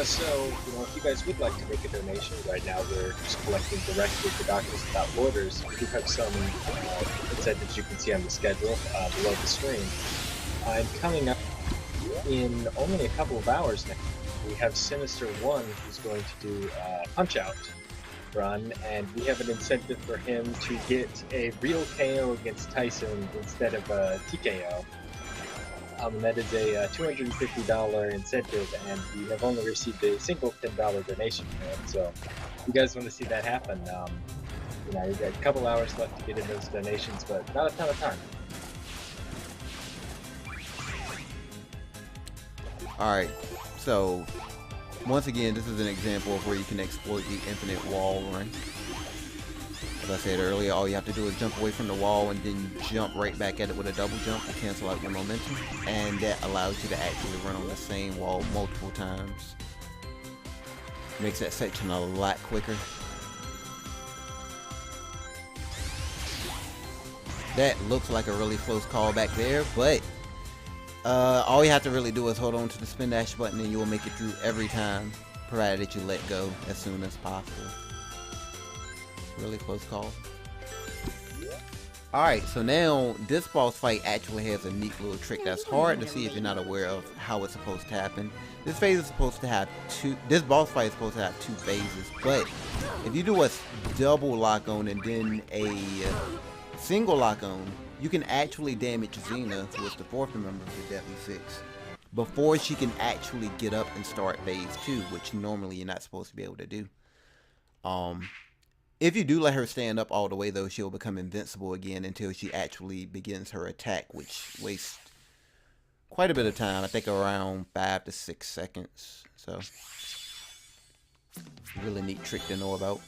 So, if you guys would like to make a donation, right now we're just collecting directly for Doctors Without Borders. We do have some incentives you can see on the schedule below the screen. And coming up in only a couple of hours now, we have Sinister1 who's going to do a Punch-Out run, and we have an incentive for him to get a real KO against Tyson instead of a TKO. That is a $250 incentive, and we have only received a single $10 donation for it. So, if you guys want to see that happen, you've got a couple hours left to get in those donations, but not a ton of time. Alright, so once again, this is an example of where you can exploit the infinite wall run. As I said earlier, all you have to do is jump away from the wall and then jump right back at it with a double jump to cancel out your momentum, and that allows you to actually run on the same wall multiple times. Makes that section a lot quicker. That looks like a really close call back there, but all you have to really do is hold on to the spin dash button and you will make it through every time, provided that you let go as soon as possible. Really close call. Alright, so now this boss fight actually has a neat little trick that's hard to see if you're not aware of how it's supposed to happen. This phase is supposed to have this boss fight is supposed to have 2 phases, but if you do a double lock on and then a single lock on, you can actually damage Xena, who is the 4th member of the Deadly Six, before she can actually get up and start phase 2, which normally you're not supposed to be able to do. If you do let her stand up all the way though, she'll become invincible again until she actually begins her attack, which wastes quite a bit of time. I think around 5 to 6 seconds. So, really neat trick to know about.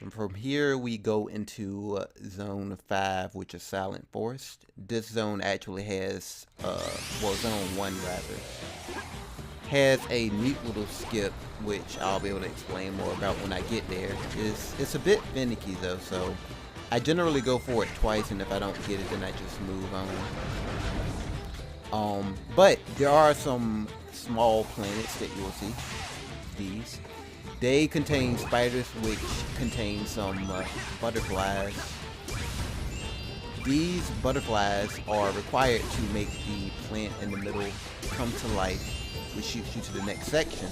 And from here we go into Zone 5, which is Silent Forest. This zone actually has, Zone 1 rather, has a neat little skip, which I'll be able to explain more about when I get there. It's a bit finicky though, so I generally go for it twice, and if I don't get it, then I just move on. But there are some small planets that you'll see. These. They contain spiders, which contain some butterflies. These butterflies are required to make the plant in the middle come to life, which shoots you to the next section.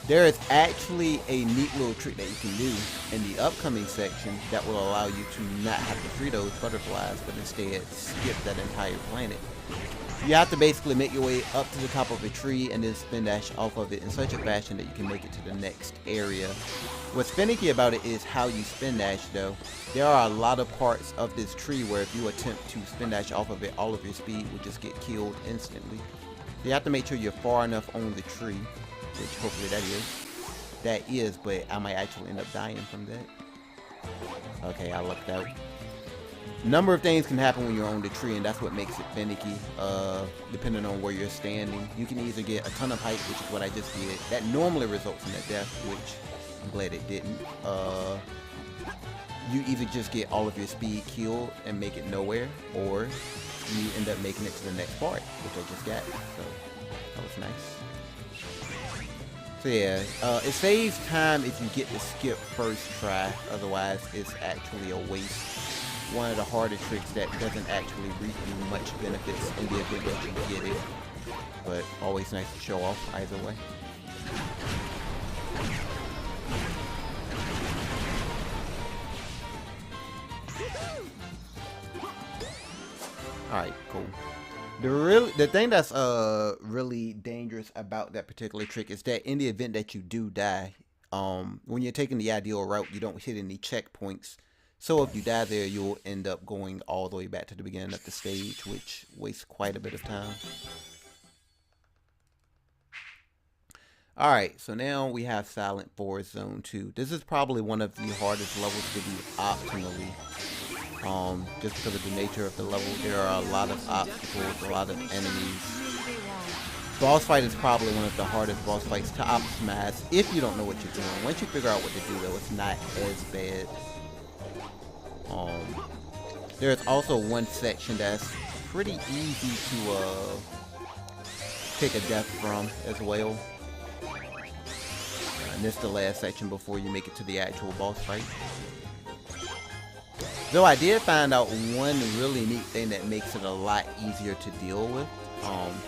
There is actually a neat little trick that you can do in the upcoming section that will allow you to not have to free those butterflies, but instead skip that entire planet. You have to basically make your way up to the top of a tree and then spin dash off of it in such a fashion that you can make it to the next area. What's finicky about it is how you spin dash though. There are a lot of parts of this tree where if you attempt to spin dash off of it, all of your speed will just get killed instantly. You have to make sure you're far enough on the tree, which hopefully that is, but I might actually end up dying from that. Okay, I lucked out. Number of things can happen when you're on the tree, and that's what makes it finicky, depending on where you're standing. You can either get a ton of height, which is what I just did. That normally results in a death, which I'm glad it didn't. You either just get all of your speed killed and make it nowhere, or you end up making it to the next part, which I just got. So that was nice. So yeah, it saves time if you get to skip first try. Otherwise, it's actually a waste. One of the harder tricks that doesn't actually reap you much benefits in the event that you get it. But always nice to show off either way. Alright, cool. The thing that's really dangerous about that particular trick is that in the event that you do die, when you're taking the ideal route, you don't hit any checkpoints. So if you die there, you'll end up going all the way back to the beginning of the stage, which wastes quite a bit of time. Alright, so now we have Silent Forest Zone 2. This is probably one of the hardest levels to do optimally. Just because of the nature of the level, there are a lot of obstacles, a lot of enemies. Boss fight is probably one of the hardest boss fights to optimize if you don't know what you're doing. Once you figure out what to do though, it's not as bad. There's also one section that's pretty easy to take a death from as well. And this is the last section before you make it to the actual boss fight. Though I did find out one really neat thing that makes it a lot easier to deal with.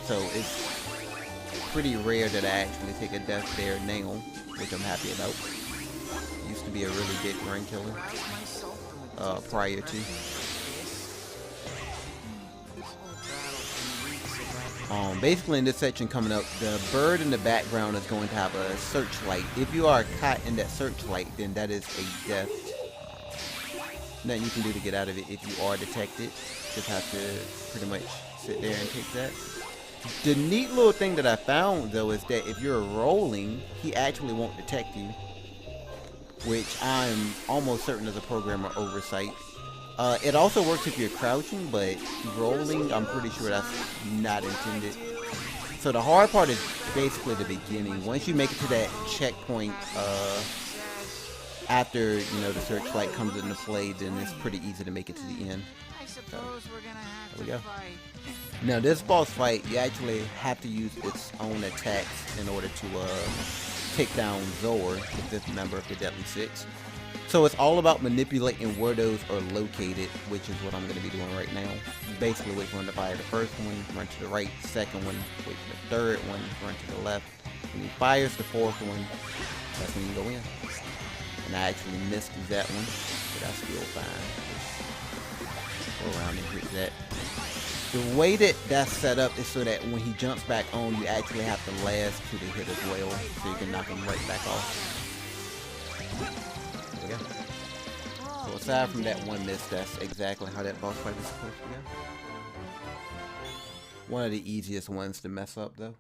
So it's pretty rare that I actually take a death there now, which I'm happy about. Used to be a really big run killer prior to. Basically in this section coming up, the bird in the background is going to have a searchlight. If you are caught in that searchlight, then that is a death. Nothing you can do to get out of it if you are detected. Just have to pretty much sit there and take that. The neat little thing that I found though is that if you're rolling, he actually won't detect you, which I'm almost certain is a programmer oversight. It also works if you're crouching, but rolling, I'm pretty sure that's not intended. So the hard part is basically the beginning. Once you make it to that checkpoint, after, you know, the searchlight comes into play, then it's pretty easy to make it to the end. So, there we go. Now this boss fight, you actually have to use its own attacks in order to take down Zor, the 5th member of the Deadly Six. So it's all about manipulating where those are located, which is what I'm going to be doing right now. Basically wait for him to fire the first one, run to the right, second one, wait for the third one, run to the left. When he fires the 4th one, that's when you go in. And I actually missed that one, but that's still fine. Just go around and hit that. The way that that's set up is so that when he jumps back on, you actually have the last 2 to hit as well, so you can knock him right back off. There we go. So aside from that one miss, that's exactly how that boss fight is supposed to go. One of the easiest ones to mess up though.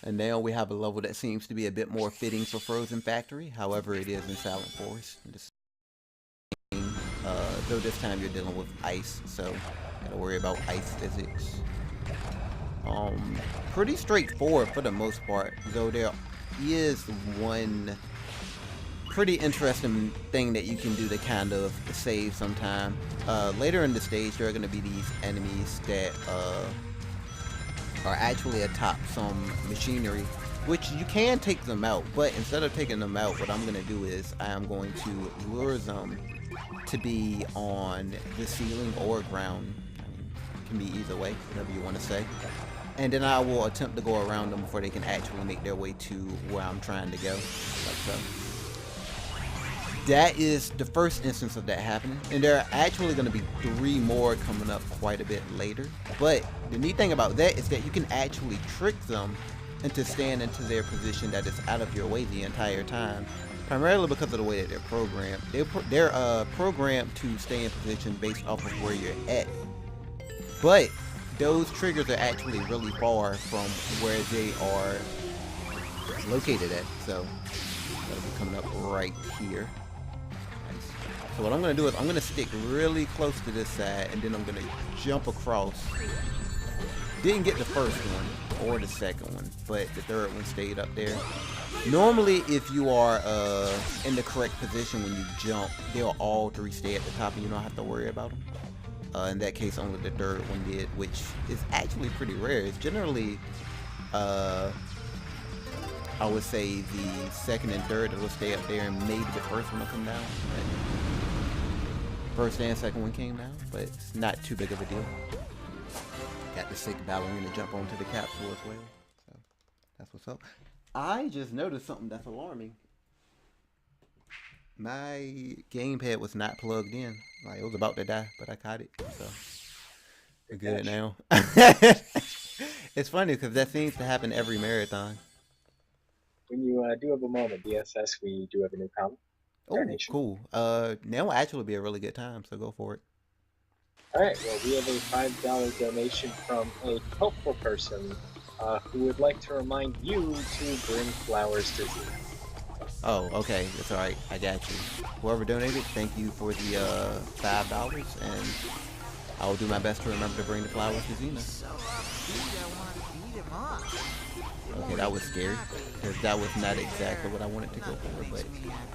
And now we have a level that seems to be a bit more fitting for Frozen Factory. However, it is in Silent Forest. Though this time you're dealing with ice, so gotta worry about ice physics. Pretty straightforward for the most part. Though there is one pretty interesting thing that you can do to kind of save some time. Later in the stage, there are going to be these enemies that are actually atop some machinery, which you can take them out, but instead of taking them out, what I'm going to do is I am going to lure them to be on the ceiling or ground. It can be either way, whatever you want to say. And then I will attempt to go around them before they can actually make their way to where I'm trying to go, like so. That is the first instance of that happening, and there are actually going to be 3 more coming up quite a bit later. But the neat thing about that is that you can actually trick them into staying into their position that is out of your way the entire time, primarily because of the way that they're programmed. They're programmed to stay in position based off of where you're at, but those triggers are actually really far from where they are located at. So That'll be coming up right here. Nice. So what I'm going to do is I'm going to stick really close to this side, and then I'm going to jump across. Didn't get the first one or the second one, but the third one stayed up there. Normally, if you are in the correct position when you jump, they'll all three stay at the top and you don't have to worry about them. In that case, only the third one did, which is actually pretty rare. It's generally, I would say, the second and third that will stay up there, and maybe the first one will come down. First and second one came down, but it's not too big of a deal. Got the sick ballerina jump onto the capsule as well. So that's what's up. I just noticed something that's alarming. My gamepad was not plugged in. Like, it was about to die, but I caught it. So we're good now. It's funny because that seems to happen every marathon. When you do have a moment, DSS, we do have a new comment. Oh, cool. Now will actually be a really good time, so go for it. Alright, well, we have a $5 donation from a helpful person who would like to remind you to bring flowers to Zena. Oh, okay. That's alright. I got you. Whoever donated, thank you for the $5, and I'll do my best to remember to bring the flowers to Zena. Okay, that was scary, because that was not exactly what I wanted to go for, but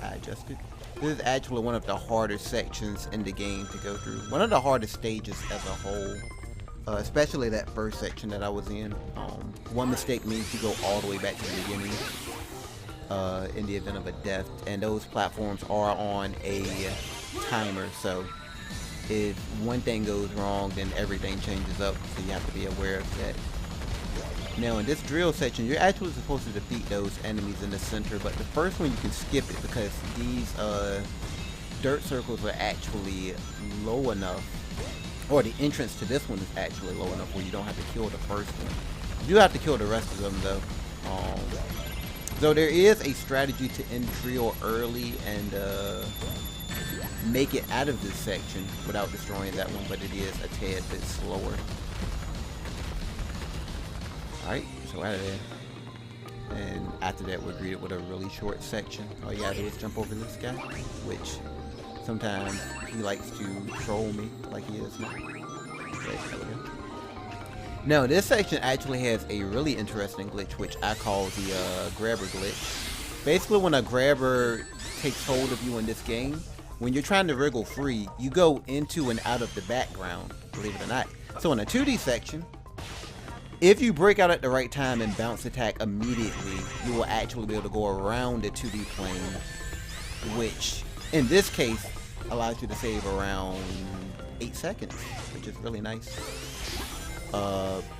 I adjusted. This is actually one of the harder sections in the game to go through. One of the hardest stages as a whole, especially that first section that I was in. One mistake means you go all the way back to the beginning in the event of a death, and those platforms are on a timer, so if one thing goes wrong, then everything changes up, so you have to be aware of that. Now in this drill section, you're actually supposed to defeat those enemies in the center, but the first one you can skip it because these dirt circles are actually low enough, or the entrance to this one is actually low enough where you don't have to kill the first one. You do have to kill the rest of them though. So there is a strategy to end drill early and make it out of this section without destroying that one, but it is a tad bit slower. Alright, so out of there. And after that, we're greeted with a really short section. All you gotta do is jump over this guy, which sometimes he likes to troll me like he is now. Okay, there we go. Now, this section actually has a really interesting glitch, which I call the grabber glitch. Basically, when a grabber takes hold of you in this game, when you're trying to wriggle free, you go into and out of the background, believe it or not. So in a 2D section, if you break out at the right time and bounce attack immediately, you will actually be able to go around the 2D plane, which in this case allows you to save around 8 seconds, which is really nice.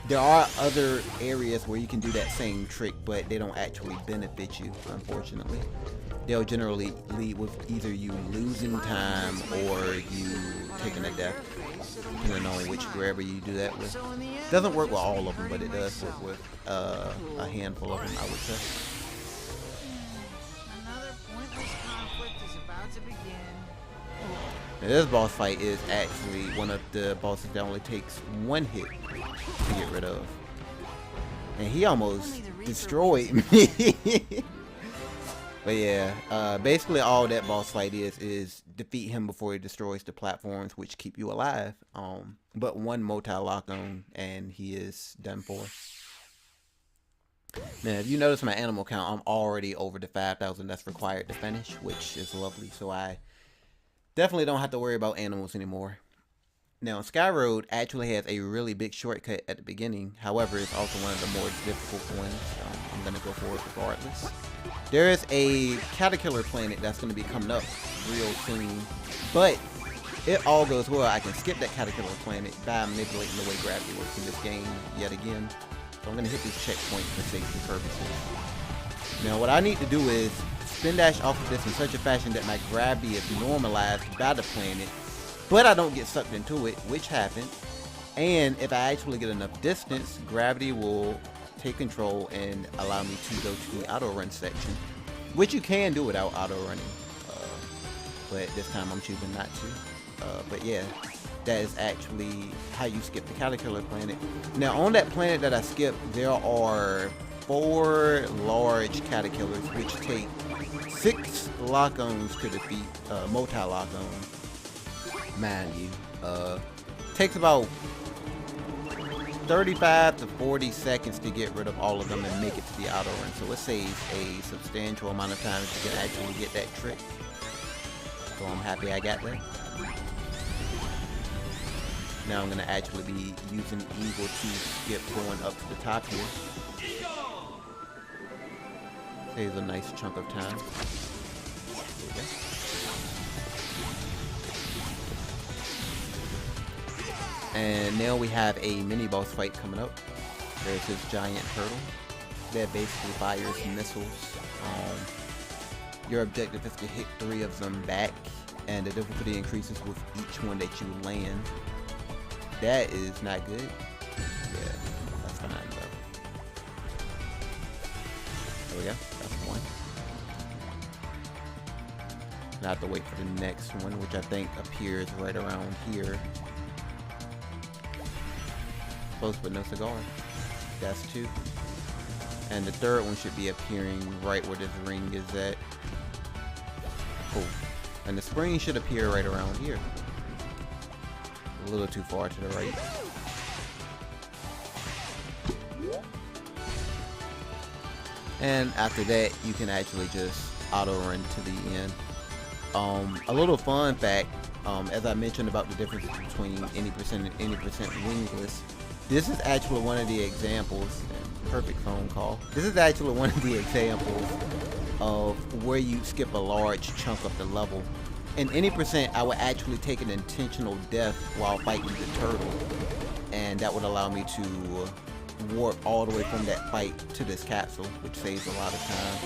There are other areas where you can do that same trick, but they don't actually benefit you, unfortunately. They'll generally lead with either you losing time or you taking a death, depending on which grabber you do that with. Doesn't work with all of them, but it does work with a handful of them, I would say. Another pointless conflict is about to begin. Now, this boss fight is actually one of the bosses that only takes one hit to get rid of. And he almost destroyed me. But yeah, basically all that boss fight is defeat him before he destroys the platforms, which keep you alive. But one multi-lock on and he is done for. Now, if you notice my animal count, I'm already over the 5,000 that's required to finish, which is lovely. So I definitely don't have to worry about animals anymore. Now, Sky Road actually has a really big shortcut at the beginning. However, it's also one of the more difficult ones. I'm going to go for it regardless. There is a Caterpillar planet that's going to be coming up real soon. But if all goes well, I can skip that Caterpillar planet by manipulating the way gravity works in this game yet again. So I'm going to hit this checkpoint for safety purposes. Now, what I need to do is spin dash off of this in such a fashion that my gravity is normalized by the planet, but I don't get sucked into it, which happened. And if I actually get enough distance, gravity will take control and allow me to go to the auto run section, which you can do without auto running, but this time I'm choosing not to. But yeah, that is actually how you skip the Caterpillar planet. Now on that planet that I skipped, there are 4 large caterpillars which take 6 lock-ons to defeat, multi-lock-on, mind you. Takes about 35 to 40 seconds to get rid of all of them and make it to the auto run. So it saves a substantial amount of time if you can actually get that trick. So I'm happy I got that. Now I'm gonna actually be using Eagle to skip going up to the top here. Saves a nice chunk of time. Okay. And now we have a mini boss fight coming up. There's this giant turtle that basically fires missiles. Your objective is to hit 3 of them back, and the difficulty increases with each one that you land. That is not good. Yeah, that's fine though. There we go. That's one. Now I have to wait for the next one, which I think appears right around here. Close but no cigar. That's 2. And the third one should be appearing right where this ring is at. Cool. And the spring should appear right around here. A little too far to the right. And after that, you can actually just auto run to the end. A little fun fact, as I mentioned about the difference between any percent and any percent wingless, this is actually one of the examples, perfect phone call. This is actually one of the examples of where you skip a large chunk of the level. In any percent, I would actually take an intentional death while fighting the turtle, and that would allow me to warp all the way from that fight to this capsule, which saves a lot of time.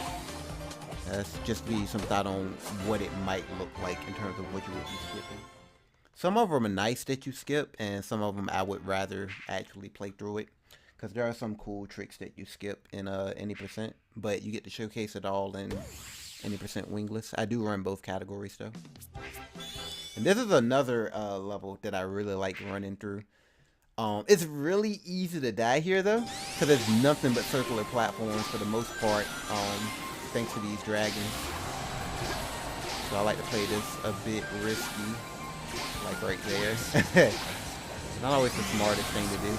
That's just be some thought on what it might look like in terms of what you would be skipping. Some of them are nice that you skip, and some of them I would rather actually play through it, because there are some cool tricks that you skip in any percent, but you get to showcase it all in any percent wingless. I do run both categories though. And this is another level that I really like running through. It's really easy to die here though, because there's nothing but circular platforms for the most part, thanks to these dragons. So I like to play this a bit risky, like right there. Not always the smartest thing to do.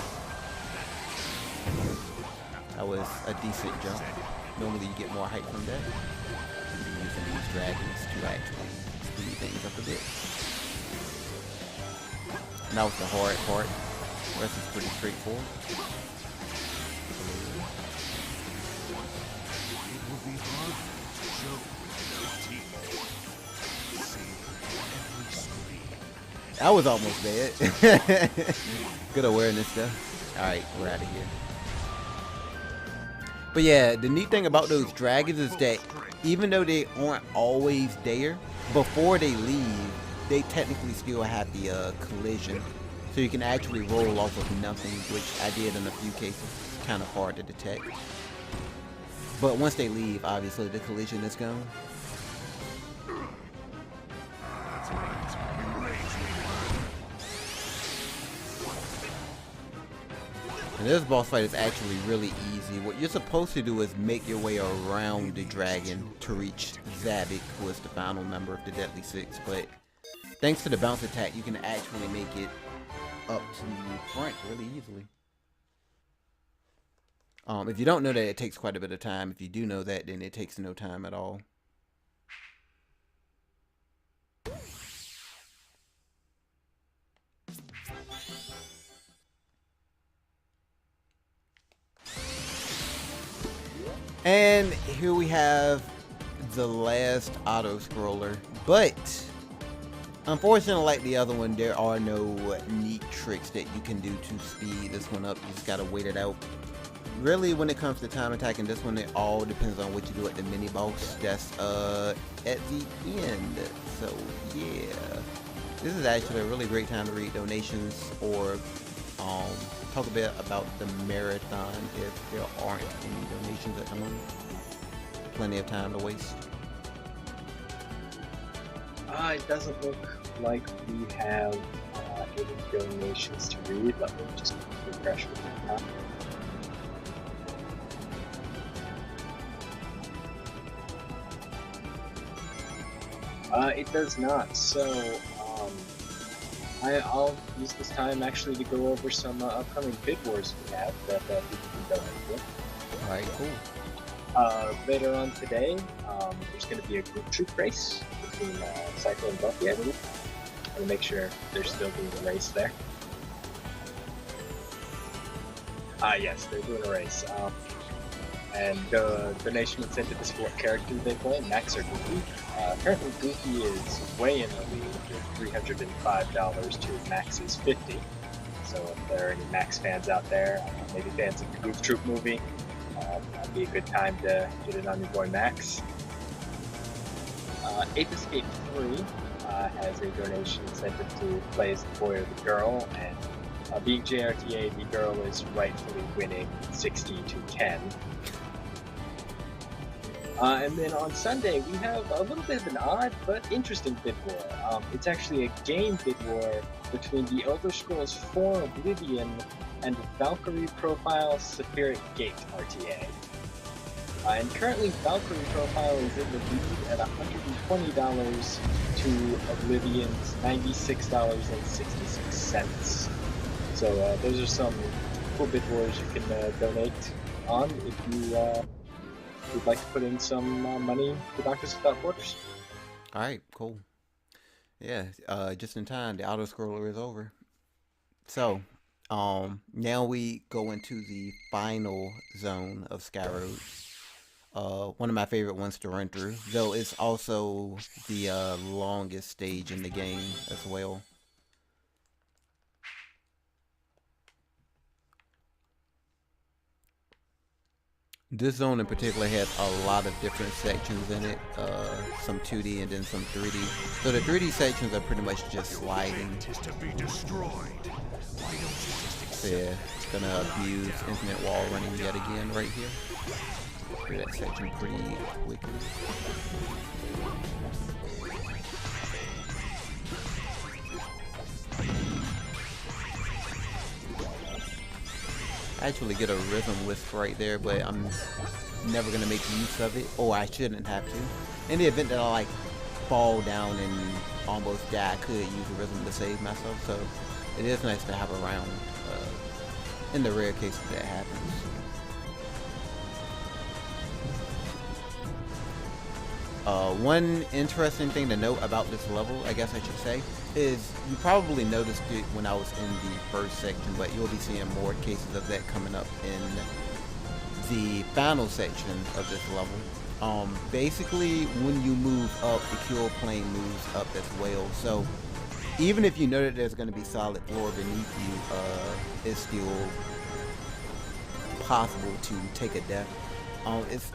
That was a decent jump. Normally you get more height from that. Using these dragons to actually speed things up a bit. And that was the hard part. The rest is pretty straightforward. It will be hard to choke without teeth. See every scream. That was almost dead. Good awareness though. Alright, we're out of here. But yeah, the neat thing about those dragons is that even though they aren't always there, before they leave, they technically still have the collision. So you can actually roll off of nothing, which I did in a few cases. It's kind of hard to detect. But once they leave, obviously the collision is gone. That's right. You raise me. And this boss fight is actually really easy. What you're supposed to do is make your way around the dragon to reach Zabik, who is the final member of the Deadly Six. But thanks to the bounce attack, you can actually make it up to the front really easily. If you don't know that, it takes quite a bit of time. If you do know that, then it takes no time at all. And here we have the last auto-scroller, but unfortunately, like the other one, there are no neat tricks that you can do to speed this one up. You just gotta wait it out. Really, when it comes to time attacking this one, it all depends on what you do at the mini boss. That's at the end. So yeah, this is actually a really great time to read donations or talk a bit about the marathon if there aren't any donations that come in. Plenty of time to waste. It doesn't look like we have any donations to read. Let me just refresh with that. It does not. So, I'll use this time actually to go over some upcoming bid wars we have that people can donate with. Alright, cool. Later on today, there's going to be a group troop race between Cycle and Buffy, I believe. I'm going to make sure they're still doing the race there. Yes, they're doing a race. And donation incentive is for what character they play, Max or Goofy. Currently, Goofy is way in the lead with $305 to Max's $50. So if there are any Max fans out there, maybe fans of the Goof Troop movie, that'd be a good time to get it on your boy Max. Ape Escape 3 has a donation incentive to play as the boy or the girl, and being JRTA, the girl is rightfully winning 60 to 10. And then on Sunday, we have a little bit of an odd but interesting bid war. It's actually a game bid war between the Elder Scrolls 4 Oblivion and Valkyrie Profile Sapphiric Gate RTA. And currently, Valkyrie Profile is in the lead at $120 to Oblivion's $96.66. So those are some cool bid wars you can donate on if you would like to put in some money for Doctors Without Borders. Alright, cool. Yeah, just in time, the auto-scroller is over. So, now we go into the final zone of Skyroad. One of my favorite ones to run through, though it's also the longest stage in the game as well. This zone in particular has a lot of different sections in it, some 2D and then some 3D. So the 3D sections are pretty much just sliding. So yeah, it's gonna abuse infinite wall running yet again right here. Clear that section pretty quickly. I actually get a rhythm wisp right there, but I'm never gonna make use of it, or I shouldn't have to. In the event that I like fall down and almost die, I could use a rhythm to save myself, so it is nice to have around in the rare case that happens. One interesting thing to note about this level, I guess I should say, is you probably noticed it when I was in the first section, but you'll be seeing more cases of that coming up in the final section of this level. Basically, when you move up, the kill plane moves up as well. So even if you know that there's going to be solid floor beneath you, it's still possible to take a death. It's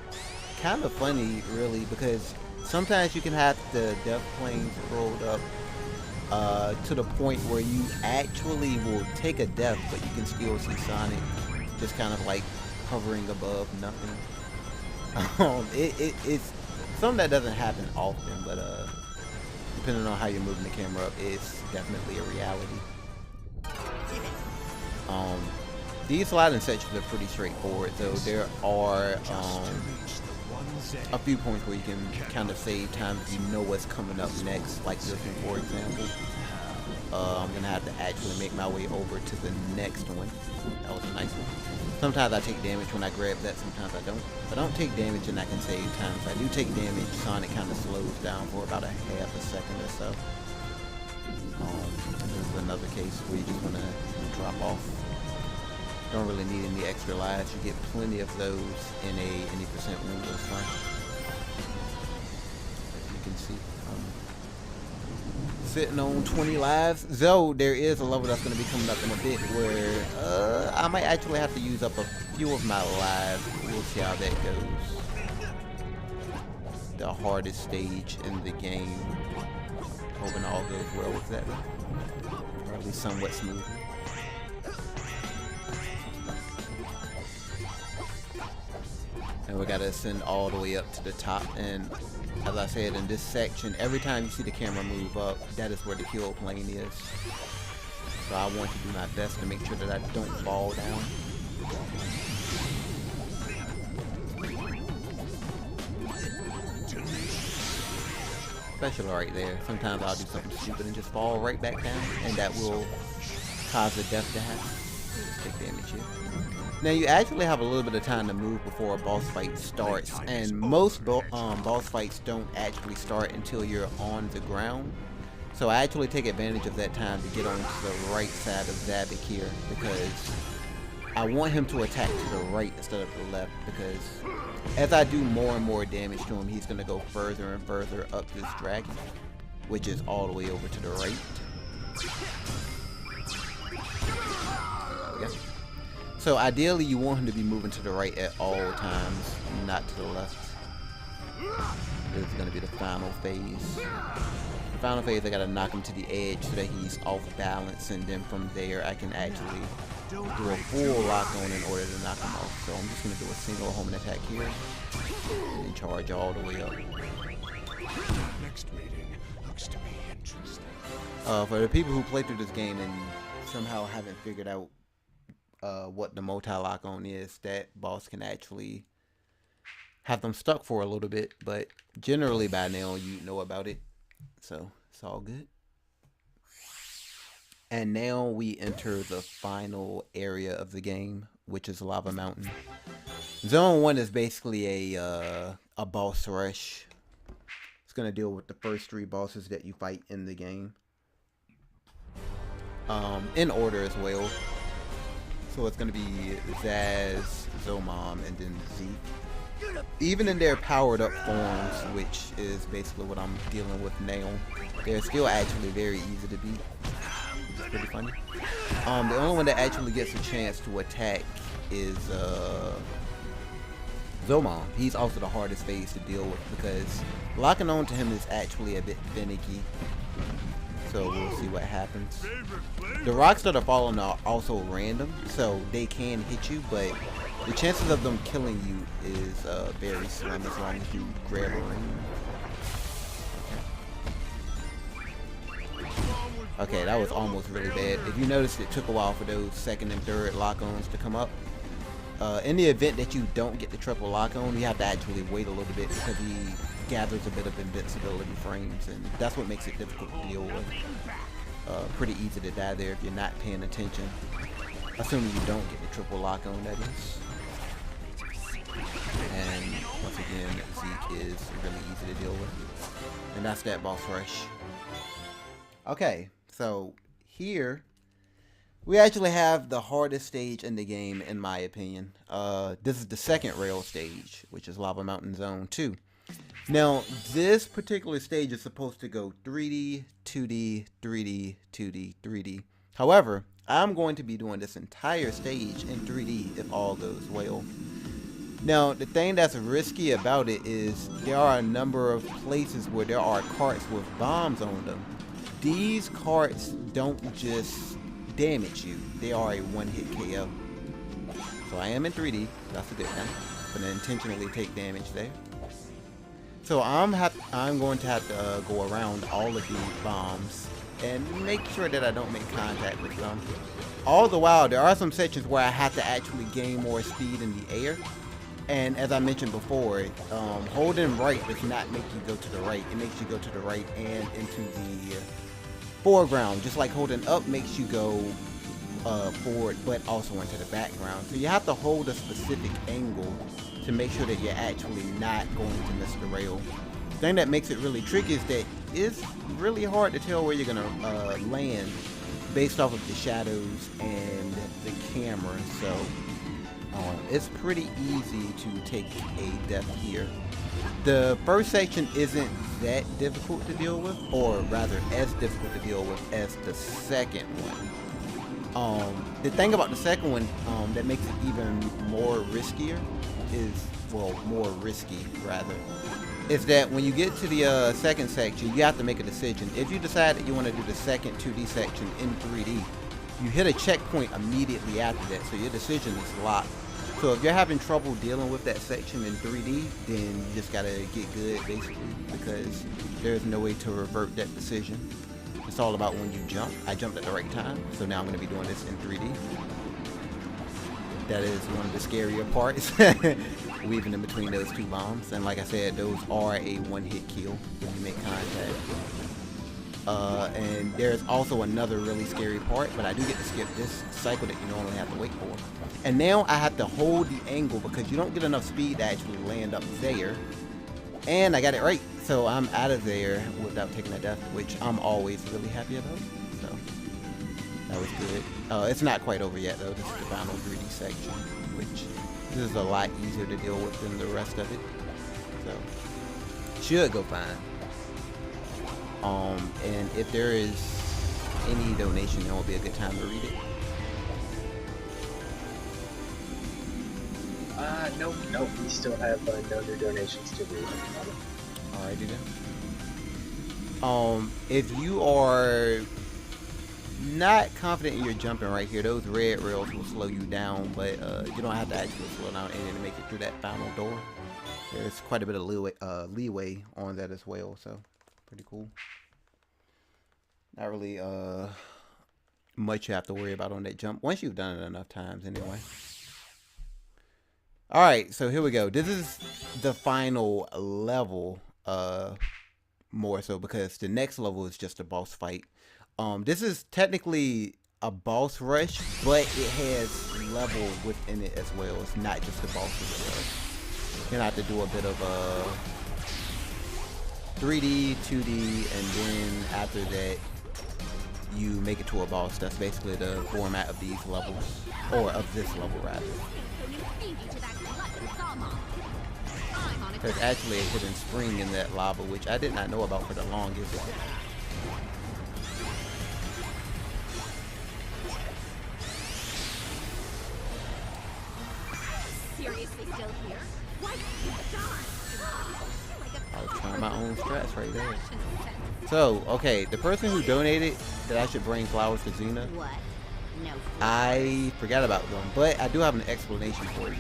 kind of funny, really, because sometimes you can have the death planes rolled up to the point where you actually will take a death, but you can still see Sonic just kind of like hovering above nothing. It's something that doesn't happen often, but depending on how you're moving the camera up, it's definitely a reality. These sliding sections are pretty straightforward, though there are a few points where you can kind of save time if you know what's coming up next, like this one for example. I'm gonna have to actually make my way over to the next one. That was a nice one. Sometimes I take damage when I grab that, sometimes I don't. If I don't take damage and I can save time, if I do take damage, Sonic kind of slows down for about a half a second or so. There's another case where you just want to drop off. Don't really need any extra lives. You get plenty of those in a any percent winless run. As you can see, sitting on 20 lives. Though there is a level that's going to be coming up in a bit where I might actually have to use up a few of my lives. We'll see how that goes. The hardest stage in the game. Hoping all goes well with that, or at least somewhat smooth. And we gotta ascend all the way up to the top, and as I said, in this section, every time you see the camera move up, that is where the kill plane is. So I want to do my best to make sure that I don't fall down. special right there. Sometimes I'll do something stupid and just fall right back down, and that will cause the death to happen. Just take damage here. Now you actually have a little bit of time to move before a boss fight starts, and most boss fights don't actually start until you're on the ground. So I actually take advantage of that time to get onto the right side of Zabik here, because I want him to attack to the right instead of the left, because as I do more and more damage to him, he's going to go further and further up this dragon, which is all the way over to the right. There we go. So ideally you want him to be moving to the right at all times, not to the left. This is going to be the final phase. The final phase, I got to knock him to the edge so that he's off balance, and then from there I can actually do a full lock on in order to knock him off. So I'm just going to do a single homing attack here and then charge all the way up. Next meeting looks to be interesting. For the people who play through this game and somehow haven't figured out what the multi-lock on is, that boss can actually have them stuck for a little bit, but generally by now you know about it, so it's all good. And now we enter the final area of the game, which is Lava Mountain. Zone 1 is basically a boss rush. It's gonna deal with the first 3 bosses that you fight in the game, in order as well. So it's going to be Zaz, Zomom, and then Zeke. Even in their powered up forms, which is basically what I'm dealing with now, they're still actually very easy to beat. It's pretty funny. The only one that actually gets a chance to attack is Zomom. He's also the hardest phase to deal with because locking on to him is actually a bit finicky. So we'll see what happens. The rocks that are falling are also random, so they can hit you, but the chances of them killing you is very slim as long as you grab a ring. Okay, that was almost really bad. If you noticed, it took a while for those second and third lock-ons to come up. In the event that you don't get the triple lock-on, you have to actually wait a little bit because he gathers a bit of invincibility frames, and that's what makes it difficult to deal with. Pretty easy to die there if you're not paying attention, assuming you don't get the triple lock-on, that is. And once again, Zeke is really easy to deal with, and that's that boss rush. Okay, so here we actually have the hardest stage in the game, in my opinion. This is the second rail stage, which is Lava Mountain Zone 2. Now, this particular stage is supposed to go 3D, 2D, 3D, 2D, 3D. However, I'm going to be doing this entire stage in 3D if all goes well. Now, the thing that's risky about it is there are a number of places where there are carts with bombs on them. These carts don't just damage you, they are a one-hit KO. So I am in 3D, that's a good thing. I'm going to intentionally take damage there. So I'm going to have to go around all of these bombs and make sure that I don't make contact with them. All the while, there are some sections where I have to actually gain more speed in the air. And as I mentioned before, holding right does not make you go to the right. It makes you go to the right and into the foreground. Just like holding up makes you go forward, but also into the background. So you have to hold a specific angle to make sure that you're actually not going to miss the rail. The thing that makes it really tricky is that it's really hard to tell where you're gonna land based off of the shadows and the camera. So it's pretty easy to take a death here. The first section isn't that difficult to deal with, or rather as difficult to deal with as the second one. The thing about the second one that makes it even more riskier is, well, more risky rather, is that when you get to the second section, you have to make a decision. If you decide that you want to do the second 2D section in 3D, you hit a checkpoint immediately after that, so your decision is locked. So if you're having trouble dealing with that section in 3D, then you just gotta get good basically, because there's no way to revert that decision. It's all about when you jump. I jumped at the right time, so now I'm gonna be doing this in 3D. That is one of the scarier parts, weaving in between those two bombs. And like I said, those are a one-hit kill when you make contact. And there's also another really scary part, but I do get to skip this cycle that you normally have to wait for. And now I have to hold the angle because you don't get enough speed to actually land up there. And I got it right, so I'm out of there without taking a death, which I'm always really happy about. So that was good. It's not quite over yet though. This is the final 3D section, which this is a lot easier to deal with than the rest of it. So should go fine. And if there is any donation, there will be a good time to read it. Nope. We still have no new donations to read. Alrighty then. If you are not confident in your jumping right here, those red rails will slow you down, but you don't have to actually slow down and make it through that final door. There's quite a bit of leeway on that as well, so pretty cool. Not really much you have to worry about on that jump once you've done it enough times anyway. Alright, so here we go. This is the final level, more so because the next level is just a boss fight. This is technically a boss rush, but it has levels within it as well. It's not just the boss itself. You're gonna have to do a bit of 3D, 2D, and then after that you make it to a boss. That's basically the format of these levels, or of this level rather. There's actually a hidden spring in that lava, which I did not know about for the longest. Seriously still here? Why I was trying my own strats right there. So, okay, the person who donated that I should bring flowers to Xena, what? No. I forgot about them, but I do have an explanation for you.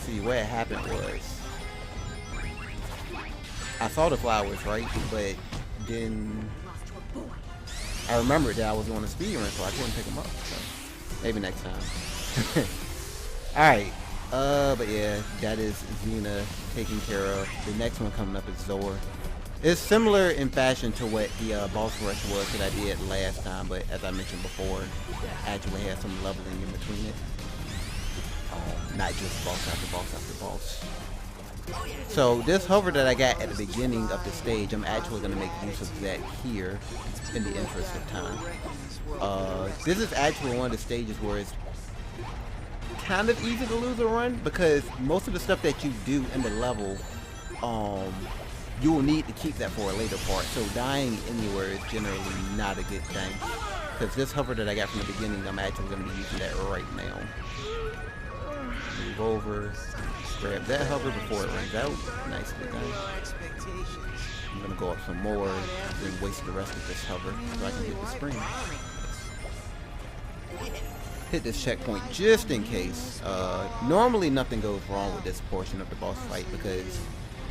See, what happened was, I saw the flowers, right? But then I remembered that I was on a speed run, so I couldn't pick them up. So maybe next time. Alright, but yeah, that is Xena taken care of. The next one coming up is Zor. It's similar in fashion to what the boss rush was that I did last time, but as I mentioned before, actually has some leveling in between it. Not just boss after boss after boss. So this hover that I got at the beginning of the stage, I'm actually going to make use of that here in the interest of time. This is actually one of the stages where it's kind of easy to lose a run, because most of the stuff that you do in the level, you will need to keep that for a later part. So dying anywhere is generally not a good thing, because this hover that I got from the beginning, I'm actually going to be using that right now. Move over, grab that hover before it runs out. Nicely done. I'm gonna go up some more, then waste the rest of this hover so I can hit the spring. Hit this checkpoint just in case. Normally nothing goes wrong with this portion of the boss fight, because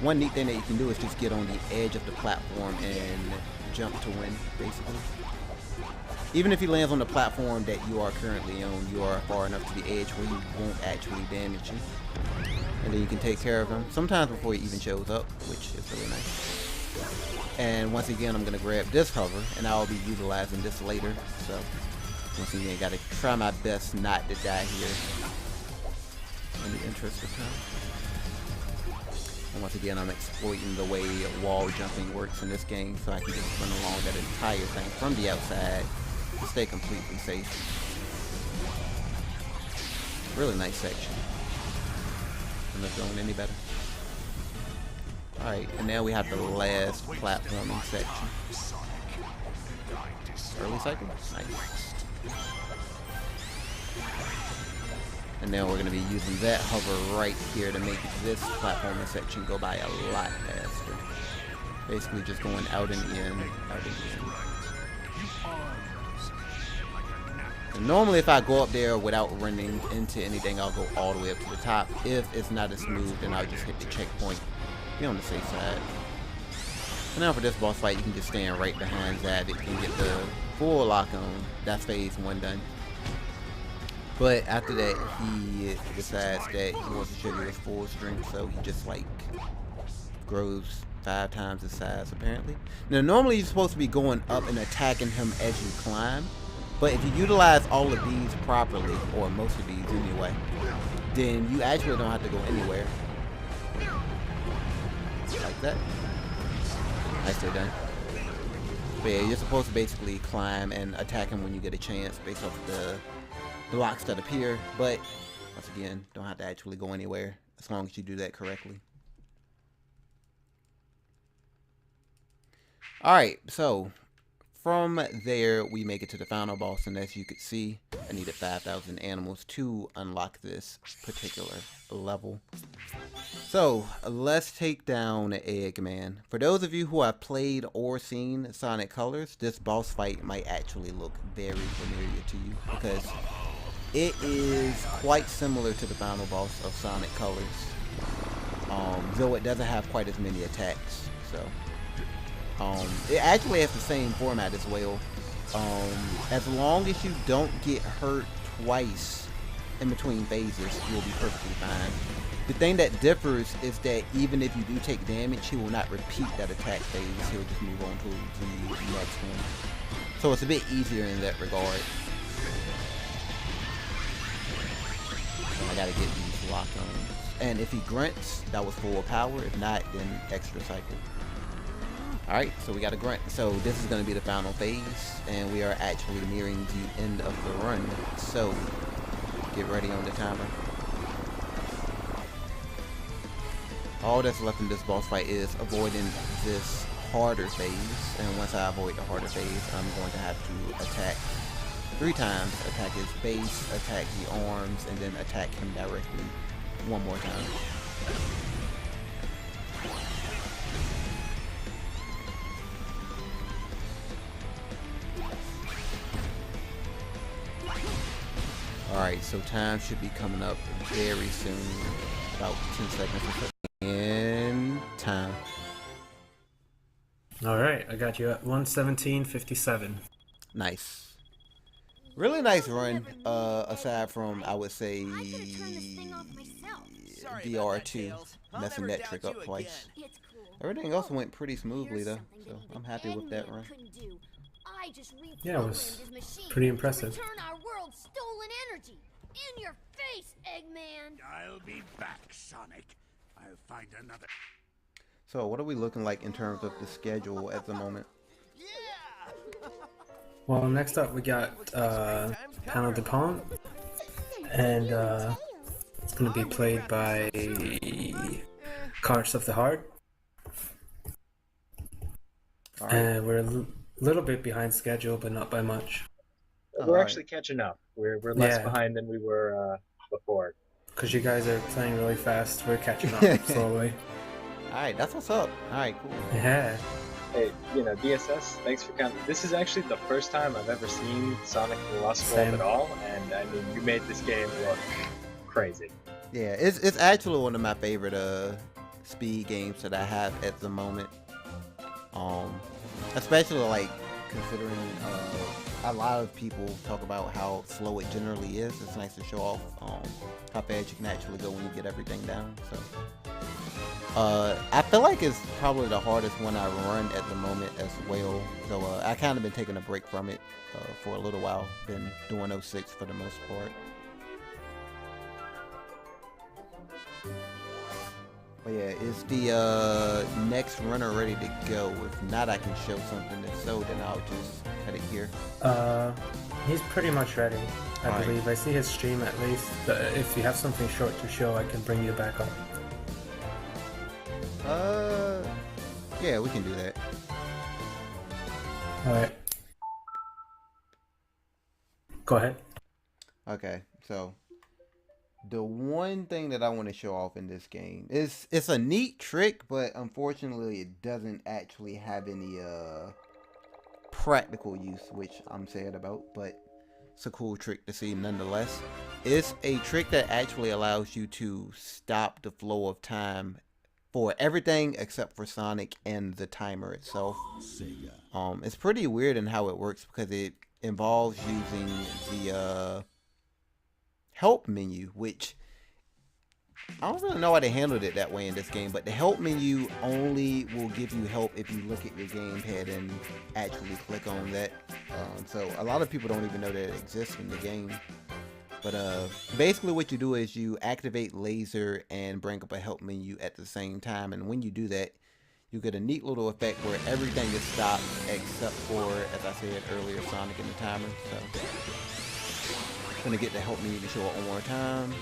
one neat thing that you can do is just get on the edge of the platform and jump to win, basically. Even if he lands on the platform that you are currently on, you are far enough to the edge where he won't actually damage you. And then you can take care of him, sometimes before he even shows up, which is really nice. And once again, I'm going to grab this hover, and I'll be utilizing this later. So, once again, got to try my best not to die here in the interest of time. And once again, I'm exploiting the way wall jumping works in this game, so I can just run along that entire thing from the outside to stay completely safe. Really nice section. I'm not feeling any better. Alright, and now we have the last platforming section. Early cycle? Nice. And now we're going to be using that hover right here to make this platforming section go by a lot faster. Basically just going out and in, out and in. And normally if I go up there without running into anything, I'll go all the way up to the top. If it's not as smooth, then I'll just hit the checkpoint. Be on the safe side. And now for this boss fight, you can just stand right behind Zavik and get the full lock on. That's phase 1 done. But after that, he decides that he wants to show you his full strength, so he just like grows 5 times his size apparently. Now normally you're supposed to be going up and attacking him as you climb, but if you utilize all of these properly, or most of these anyway, then you actually don't have to go anywhere. Like that. Nicely done. But yeah, you're supposed to basically climb and attack him when you get a chance based off the blocks that appear, but once again, don't have to actually go anywhere as long as you do that correctly. Alright, so from there we make it to the final boss, and as you could see, I needed 5,000 animals to unlock this particular level. So let's take down Eggman. For those of you who have played or seen Sonic Colors, this boss fight might actually look very familiar to you because it is quite similar to the final boss of Sonic Colors, though it doesn't have quite as many attacks. So it actually has the same format as well. As long as you don't get hurt twice in between phases, you'll be perfectly fine. The thing that differs is that even if you do take damage, he will not repeat that attack phase. He'll just move on to the next one. So it's a bit easier in that regard. So I gotta get these locked on. And if he grunts, that was full power. If not, then extra cycle. Alright, so we got a grunt. So this is going to be the final phase, and we are actually nearing the end of the run. So get ready on the timer. All that's left in this boss fight is avoiding this harder phase, and once I avoid the harder phase, I'm going to have to attack 3 times. Attack his base, attack the arms, and then attack him directly one more time. Alright, so time should be coming up very soon. About 10 seconds or so. And time. Alright, I got you at 117.57. Nice. Really nice run, aside from, I would say, DR2 messing that trick up twice. Everything else went pretty smoothly though, so I'm happy with that run. Yeah, it was pretty impressive. Turn our world's stolen energy in your face, Eggman. I'll be back, Sonic. I'll find another. So what are we looking like in terms of the schedule at the moment? Well, next up we got Panel de Pont, and it's going to be played by Cards of the Heart. And we're a little bit behind schedule, but not by much. We're actually catching up. We're less behind than we were before. Because you guys are playing really fast, we're catching up slowly. Alright, that's what's up. Alright, cool. Yeah. Hey, you know, DSS, thanks for coming. This is actually the first time I've ever seen Sonic the Lost World at all, and I mean, you made this game look crazy. Yeah, it's actually one of my favorite speed games that I have at the moment. Especially like considering a lot of people talk about how slow it generally is. It's nice to show off how fast you can actually go when you get everything down. So I feel like it's probably the hardest one I run at the moment as well. So I kind of been taking a break from it for a little while. Been doing 06 for the most part. But yeah, is the next runner ready to go? If not, I can show something. If so, then I'll just cut it here. He's pretty much ready, I believe. I see his stream at least. But if you have something short to show, I can bring you back up. Yeah, we can do that. Alright. Go ahead. Okay, so the one thing that I want to show off in this game is it's a neat trick, but unfortunately it doesn't actually have any practical use, which I'm sad about, but it's a cool trick to see nonetheless. It's a trick that actually allows you to stop the flow of time for everything except for Sonic and the timer itself. It's pretty weird in how it works because it involves using help menu, which I don't really know why they handled it that way in this game, but the help menu only will give you help if you look at your gamepad and actually click on that. So a lot of people don't even know that it exists in the game. But basically what you do is you activate laser and bring up a help menu at the same time, and when you do that, you get a neat little effect where everything is stopped except for, as I said earlier, Sonic and the timer. So I'm gonna get the help menu to show up one more time.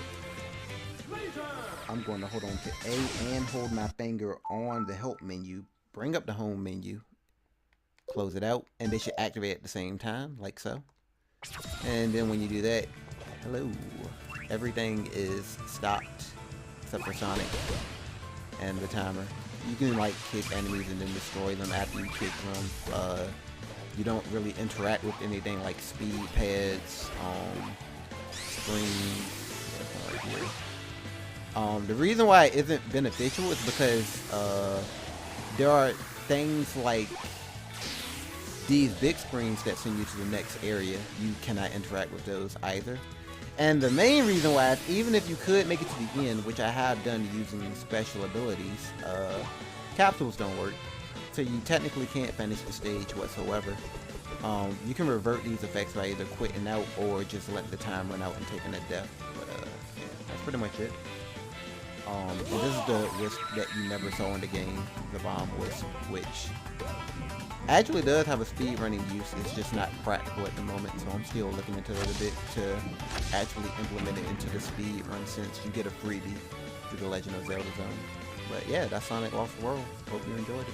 I'm going to hold on to A and hold my finger on the help menu, bring up the home menu, close it out, and they should activate at the same time, like so. And then when you do that, hello, everything is stopped except for Sonic and the timer. You can like kick enemies and then destroy them after you kick them. You don't really interact with anything like speed pads, springs, right here. The reason why it isn't beneficial is because there are things like these big springs that send you to the next area. You cannot interact with those either. And the main reason why, even if you could make it to the end, which I have done using special abilities, capsules don't work. So you technically can't finish the stage whatsoever. You can revert these effects by either quitting out or just letting the time run out and taking a death. But yeah, that's pretty much it. And this is the wisp that you never saw in the game, the bomb wisp, which actually does have a speed running use. It's just not practical at the moment, so I'm still looking into it a bit to actually implement it into the speed run, since you get a freebie through the Legend of Zelda Zone. But yeah, that's Sonic Lost World. Hope you enjoyed it.